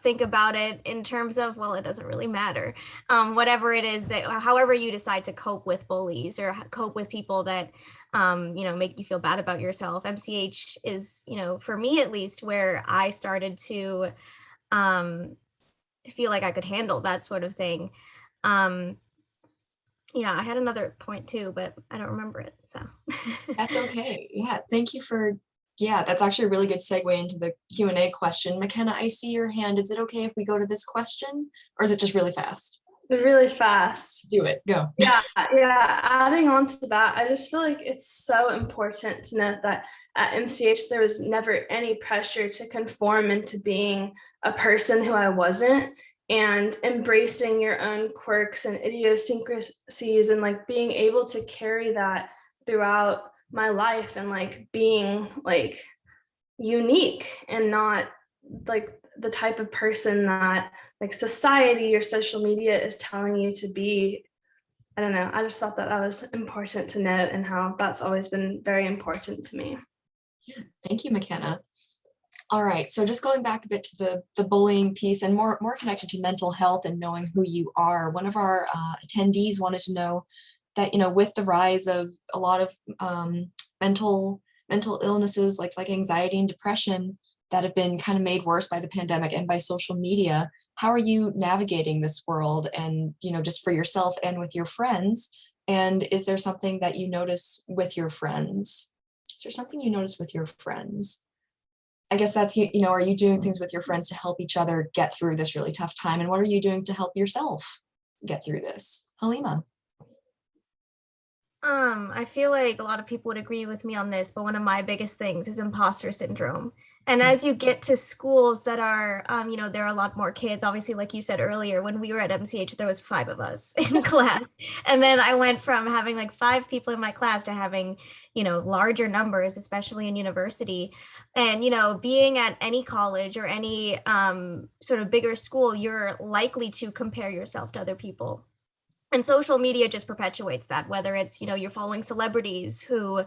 [SPEAKER 4] think about it in terms of, well, it doesn't really matter. Whatever it is that, however you decide to cope with bullies or cope with people that, make you feel bad about yourself. MCH is, for me at least, where I started to feel like I could handle that sort of thing. Yeah, I had another point too, but I don't remember it. So
[SPEAKER 2] That's okay. Yeah, thank you for, that's actually a really good segue into the Q&A question. McKenna, I see your hand. Is it okay if we go to this question, or is it just really fast?
[SPEAKER 9] Really fast.
[SPEAKER 2] Do it, go.
[SPEAKER 9] Yeah. Adding on to that, I just feel like it's so important to note that at MCH, there was never any pressure to conform into being a person who I wasn't, and embracing your own quirks and idiosyncrasies, and being able to carry that throughout my life, and being unique and not the type of person that society or social media is telling you to be. I don't know. I just thought that was important to note, and how that's always been very important to me.
[SPEAKER 2] Yeah, thank you, McKenna. All right, so just going back a bit to the bullying piece, and more connected to mental health and knowing who you are. One of our attendees wanted to know that, with the rise of a lot of mental illnesses like anxiety and depression that have been kind of made worse by the pandemic and by social media, how are you navigating this world, and just for yourself and with your friends? And is there something that you notice with your friends? I guess that's, are you doing things with your friends to help each other get through this really tough time? And what are you doing to help yourself get through this. Halima.
[SPEAKER 4] I feel like a lot of people would agree with me on this, but one of my biggest things is imposter syndrome. And as you get to schools that are, there are a lot more kids, obviously, like you said earlier, when we were at MCH, there was 5 of us in class. And then I went from having like 5 people in my class to having, larger numbers, especially in university. And, being at any college or any sort of bigger school, you're likely to compare yourself to other people. And social media just perpetuates that, whether it's, you're following celebrities who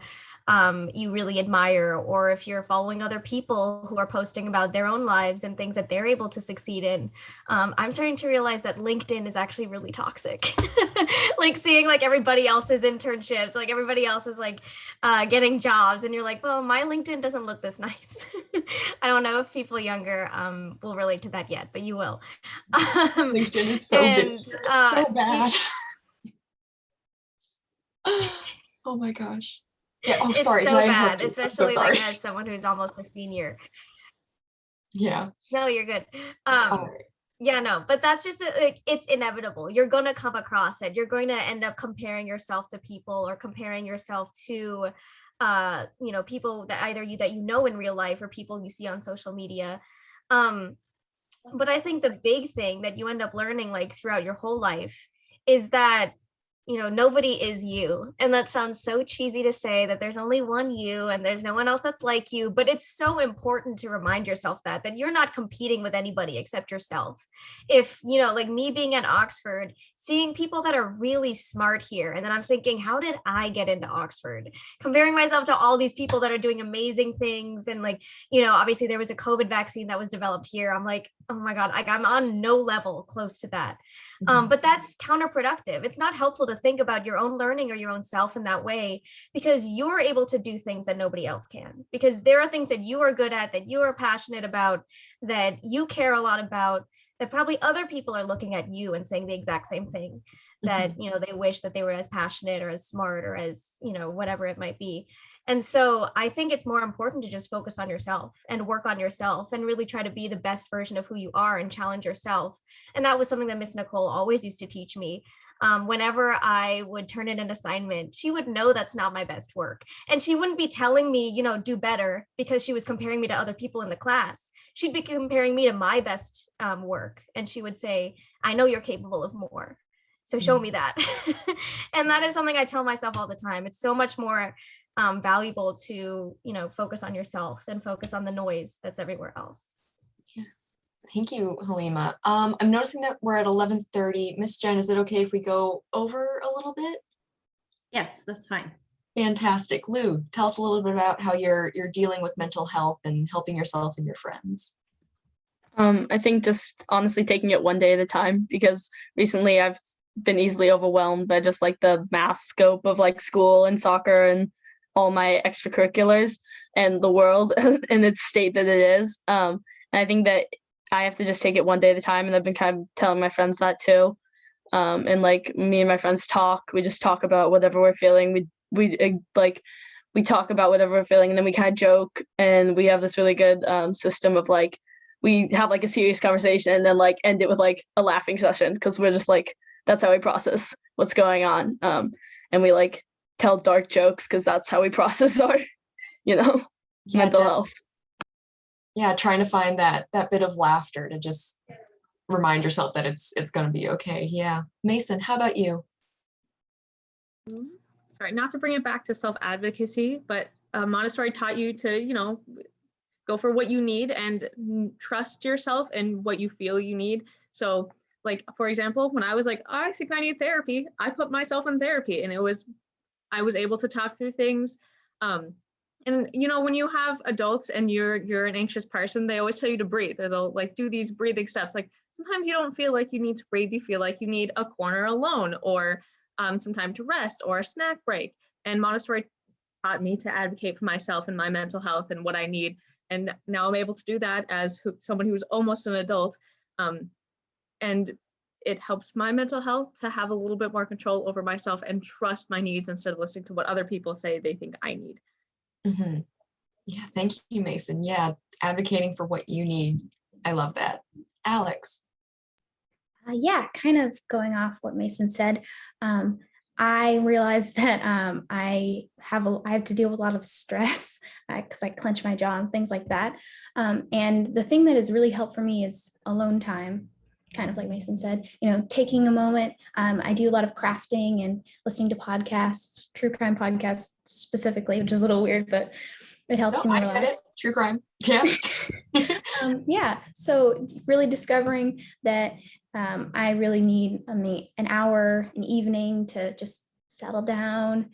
[SPEAKER 4] you really admire, or if you're following other people who are posting about their own lives and things that they're able to succeed in. I'm starting to realize that LinkedIn is actually really toxic. Like seeing like everybody else's internships, like everybody else is like getting jobs, and you're like, well, my LinkedIn doesn't look this nice. I don't know if people younger will relate to that yet, but you will.
[SPEAKER 2] LinkedIn is so big, so bad. Oh my gosh. Yeah. Oh,
[SPEAKER 4] it's
[SPEAKER 2] sorry.
[SPEAKER 4] so bad, especially
[SPEAKER 2] so
[SPEAKER 4] like as someone who's almost a senior.
[SPEAKER 2] Yeah.
[SPEAKER 4] No, you're good.
[SPEAKER 2] Right.
[SPEAKER 4] Yeah, no, but that's just like, it's inevitable. You're going to come across it. You're going to end up comparing yourself to people, or comparing yourself to people that either that in real life, or people you see on social media. But I think the big thing that you end up learning like throughout your whole life is that nobody is you. And that sounds so cheesy to say, that there's only one you and there's no one else that's like you. But it's so important to remind yourself that you're not competing with anybody except yourself. If, like me being at Oxford, seeing people that are really smart here, and then I'm thinking, how did I get into Oxford? Comparing myself to all these people that are doing amazing things. And like, obviously there was a COVID vaccine that was developed here. I'm like, oh my God, like I'm on no level close to that. But that's counterproductive. It's not helpful to think about your own learning or your own self in that way, because you're able to do things that nobody else can, because there are things that you are good at, that you are passionate about, that you care a lot about, that probably other people are looking at you and saying the exact same thing, that they wish that they were as passionate or as smart or as whatever it might be. And so I think it's more important to just focus on yourself and work on yourself and really try to be the best version of who you are and challenge yourself. And that was something that Miss Nicole always used to teach me. Whenever I would turn in an assignment, she would know that's not my best work. And she wouldn't be telling me, do better because she was comparing me to other people in the class. She'd be comparing me to my best work. And she would say, I know you're capable of more, so show me that. And that is something I tell myself all the time. It's so much more valuable to, focus on yourself than focus on the noise that's everywhere else.
[SPEAKER 2] Yeah. Thank you, Halima. I'm noticing that we're at 11:30. Miss Jen, is it okay if we go over a little bit?
[SPEAKER 1] Yes, that's fine.
[SPEAKER 2] Fantastic. Lou, tell us a little bit about how you're dealing with mental health and helping yourself and your friends.
[SPEAKER 3] I think just honestly taking it one day at a time, because recently I've been easily overwhelmed by just like the mass scope of like school and soccer and all my extracurriculars and the world in its state that it is. And I think that I have to just take it one day at a time. And I've been kind of telling my friends that too. And like me and my friends we just talk about whatever we're feeling. We talk about whatever we're feeling, and then we kind of joke, and we have this really good system of like, we have like a serious conversation and then like end it with like a laughing session, because we're just like, that's how we process what's going on. And we like tell dark jokes because that's how we process our, mental health.
[SPEAKER 2] Yeah, trying to find that bit of laughter to just remind yourself that it's going to be okay. Yeah. Mason, how about you?
[SPEAKER 6] Sorry, not to bring it back to self-advocacy, but Montessori taught you to, go for what you need and trust yourself and what you feel you need. So like, for example, when I was like, I think I need therapy, I put myself in therapy, and I was able to talk through things. And when you have adults and you're an anxious person, they always tell you to breathe, or they'll like do these breathing steps. Like sometimes you don't feel like you need to breathe, you feel like you need a corner alone, or some time to rest, or a snack break. And Montessori taught me to advocate for myself and my mental health and what I need. And now I'm able to do that as someone who's almost an adult. And it helps my mental health to have a little bit more control over myself and trust my needs instead of listening to what other people say they think I need.
[SPEAKER 2] Mm-hmm. Yeah, thank you, Mason. Yeah, advocating for what you need. I love that. Alex.
[SPEAKER 7] Yeah, kind of going off what Mason said. I realized that I have to deal with a lot of stress because I clench my jaw and things like that. And the thing that has really helped for me is alone time, kind of like Mason said, taking a moment. I do a lot of crafting and listening to podcasts, true crime podcasts specifically, which is a little weird, but it helps
[SPEAKER 2] No,
[SPEAKER 7] me
[SPEAKER 2] I
[SPEAKER 7] relax.
[SPEAKER 2] get it. True crime. Yeah.
[SPEAKER 7] Yeah, so really discovering that I really need an hour, an evening to just settle down,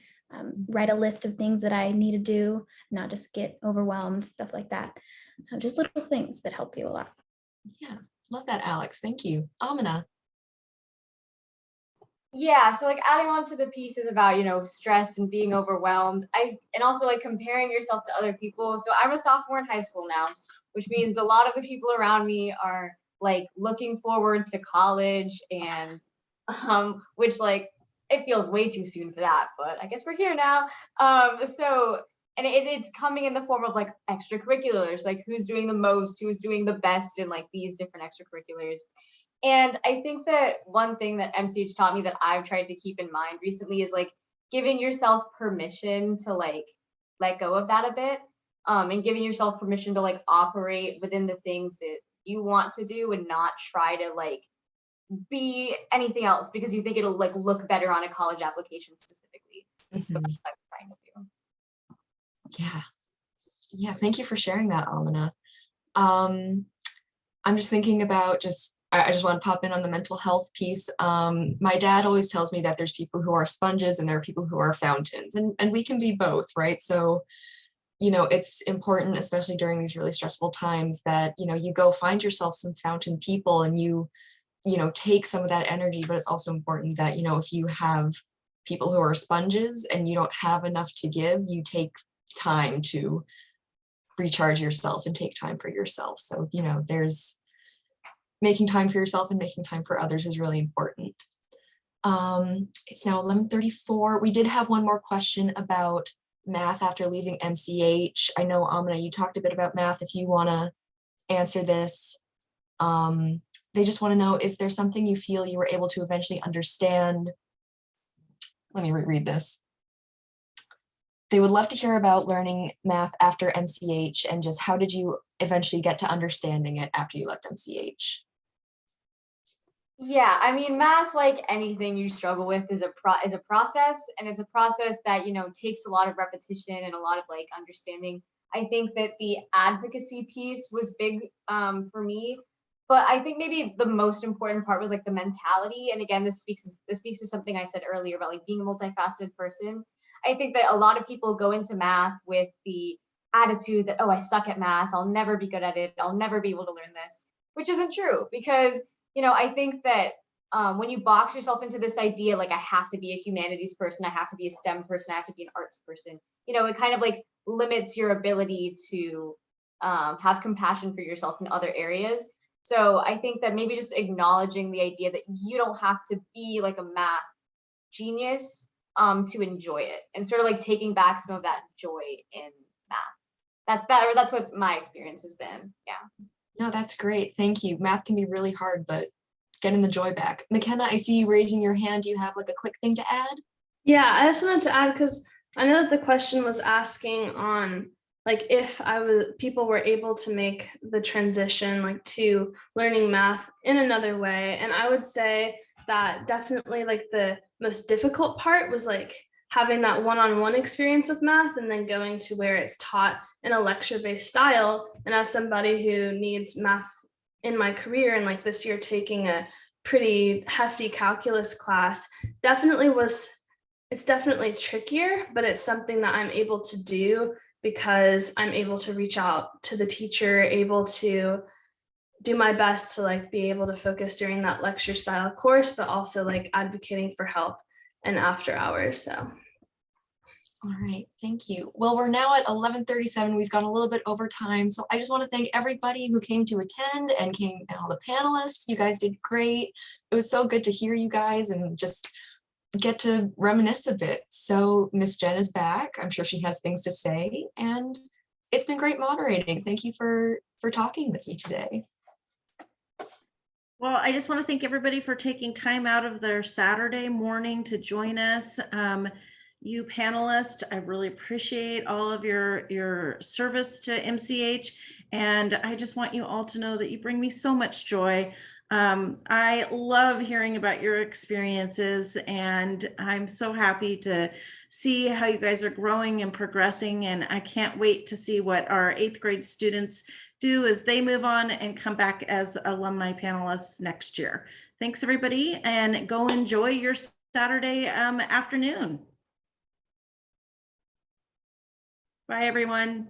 [SPEAKER 7] write a list of things that I need to do, not just get overwhelmed, stuff like that. So just little things that help you a lot.
[SPEAKER 2] Yeah, love that, Alex. Thank you. Amina.
[SPEAKER 8] Yeah, so like adding on to the pieces about, stress and being overwhelmed, and also like comparing yourself to other people. So I'm a sophomore in high school now, which means a lot of the people around me are like looking forward to college and which like it feels way too soon for that, but I guess we're here now. And it's coming in the form of like extracurriculars, like who's doing the most, who's doing the best in like these different extracurriculars. And I think that one thing that MCH taught me that I've tried to keep in mind recently is like giving yourself permission to like let go of that a bit, and giving yourself permission to like operate within the things that you want to do and not try to like be anything else because you think it'll like look better on a college application specifically. So that's what I'm trying to do.
[SPEAKER 2] Yeah. Yeah, thank you for sharing that, Amina. I'm just thinking about I just want to pop in on the mental health piece. My dad always tells me that there's people who are sponges and there are people who are fountains, and we can be both, right? So, it's important, especially during these really stressful times, that, you go find yourself some fountain people and you take some of that energy, but it's also important that, if you have people who are sponges and you don't have enough to give, you take time to recharge yourself and take time for yourself. So, there's making time for yourself and making time for others is really important. It's now 11:34. We did have one more question about math after leaving MCH. I know, Amina, you talked a bit about math. If you want to answer this, they just want to know, is there something you feel you were able to eventually understand? Let me reread this. They would love to hear about learning math after MCH and just how did you eventually get to understanding it after you left MCH?
[SPEAKER 8] Yeah, I mean, math, like anything you struggle with, is a process, and it's a process that takes a lot of repetition and a lot of like understanding. I think that the advocacy piece was big for me, but I think maybe the most important part was like the mentality. And again, this speaks to something I said earlier about like being a multifaceted person. I think that a lot of people go into math with the attitude that, oh, I suck at math, I'll never be good at it, I'll never be able to learn this, which isn't true because I think that when you box yourself into this idea, like I have to be a humanities person, I have to be a STEM person, I have to be an arts person, it kind of like limits your ability to have compassion for yourself in other areas. So I think that maybe just acknowledging the idea that you don't have to be like a math genius to enjoy it, and sort of like taking back some of that joy in math. That's what my experience has been. Yeah.
[SPEAKER 2] No, that's great. Thank you. Math can be really hard, but getting the joy back. McKenna, I see you raising your hand. Do you have like a quick thing to add?
[SPEAKER 9] Yeah, I just wanted to add, because I know that the question was asking on like if people were able to make the transition like to learning math in another way. And I would say that definitely like the most difficult part was like having that one-on-one experience with math and then going to where it's taught in a lecture-based style. And as somebody who needs math in my career and like this year taking a pretty hefty calculus class, it's definitely trickier, but it's something that I'm able to do because I'm able to reach out to the teacher, able to do my best to like be able to focus during that lecture style course, but also like advocating for help and after hours. So.
[SPEAKER 2] All right, thank you. Well, we're now at 11:37. We've gone a little bit over time. So I just want to thank everybody who came to attend and all the panelists. You guys did great. It was so good to hear you guys and just get to reminisce a bit. So Miss Jen is back. I'm sure she has things to say, and it's been great moderating. Thank you for talking with me today.
[SPEAKER 1] Well, I just want to thank everybody for taking time out of their Saturday morning to join us. You panelists, I really appreciate all of your service to MCH. And I just want you all to know that you bring me so much joy. I love hearing about your experiences, and I'm so happy to see how you guys are growing and progressing. And I can't wait to see what our 8th grade students do as they move on and come back as alumni panelists next year. Thanks, everybody, and go enjoy your Saturday afternoon. Bye, everyone.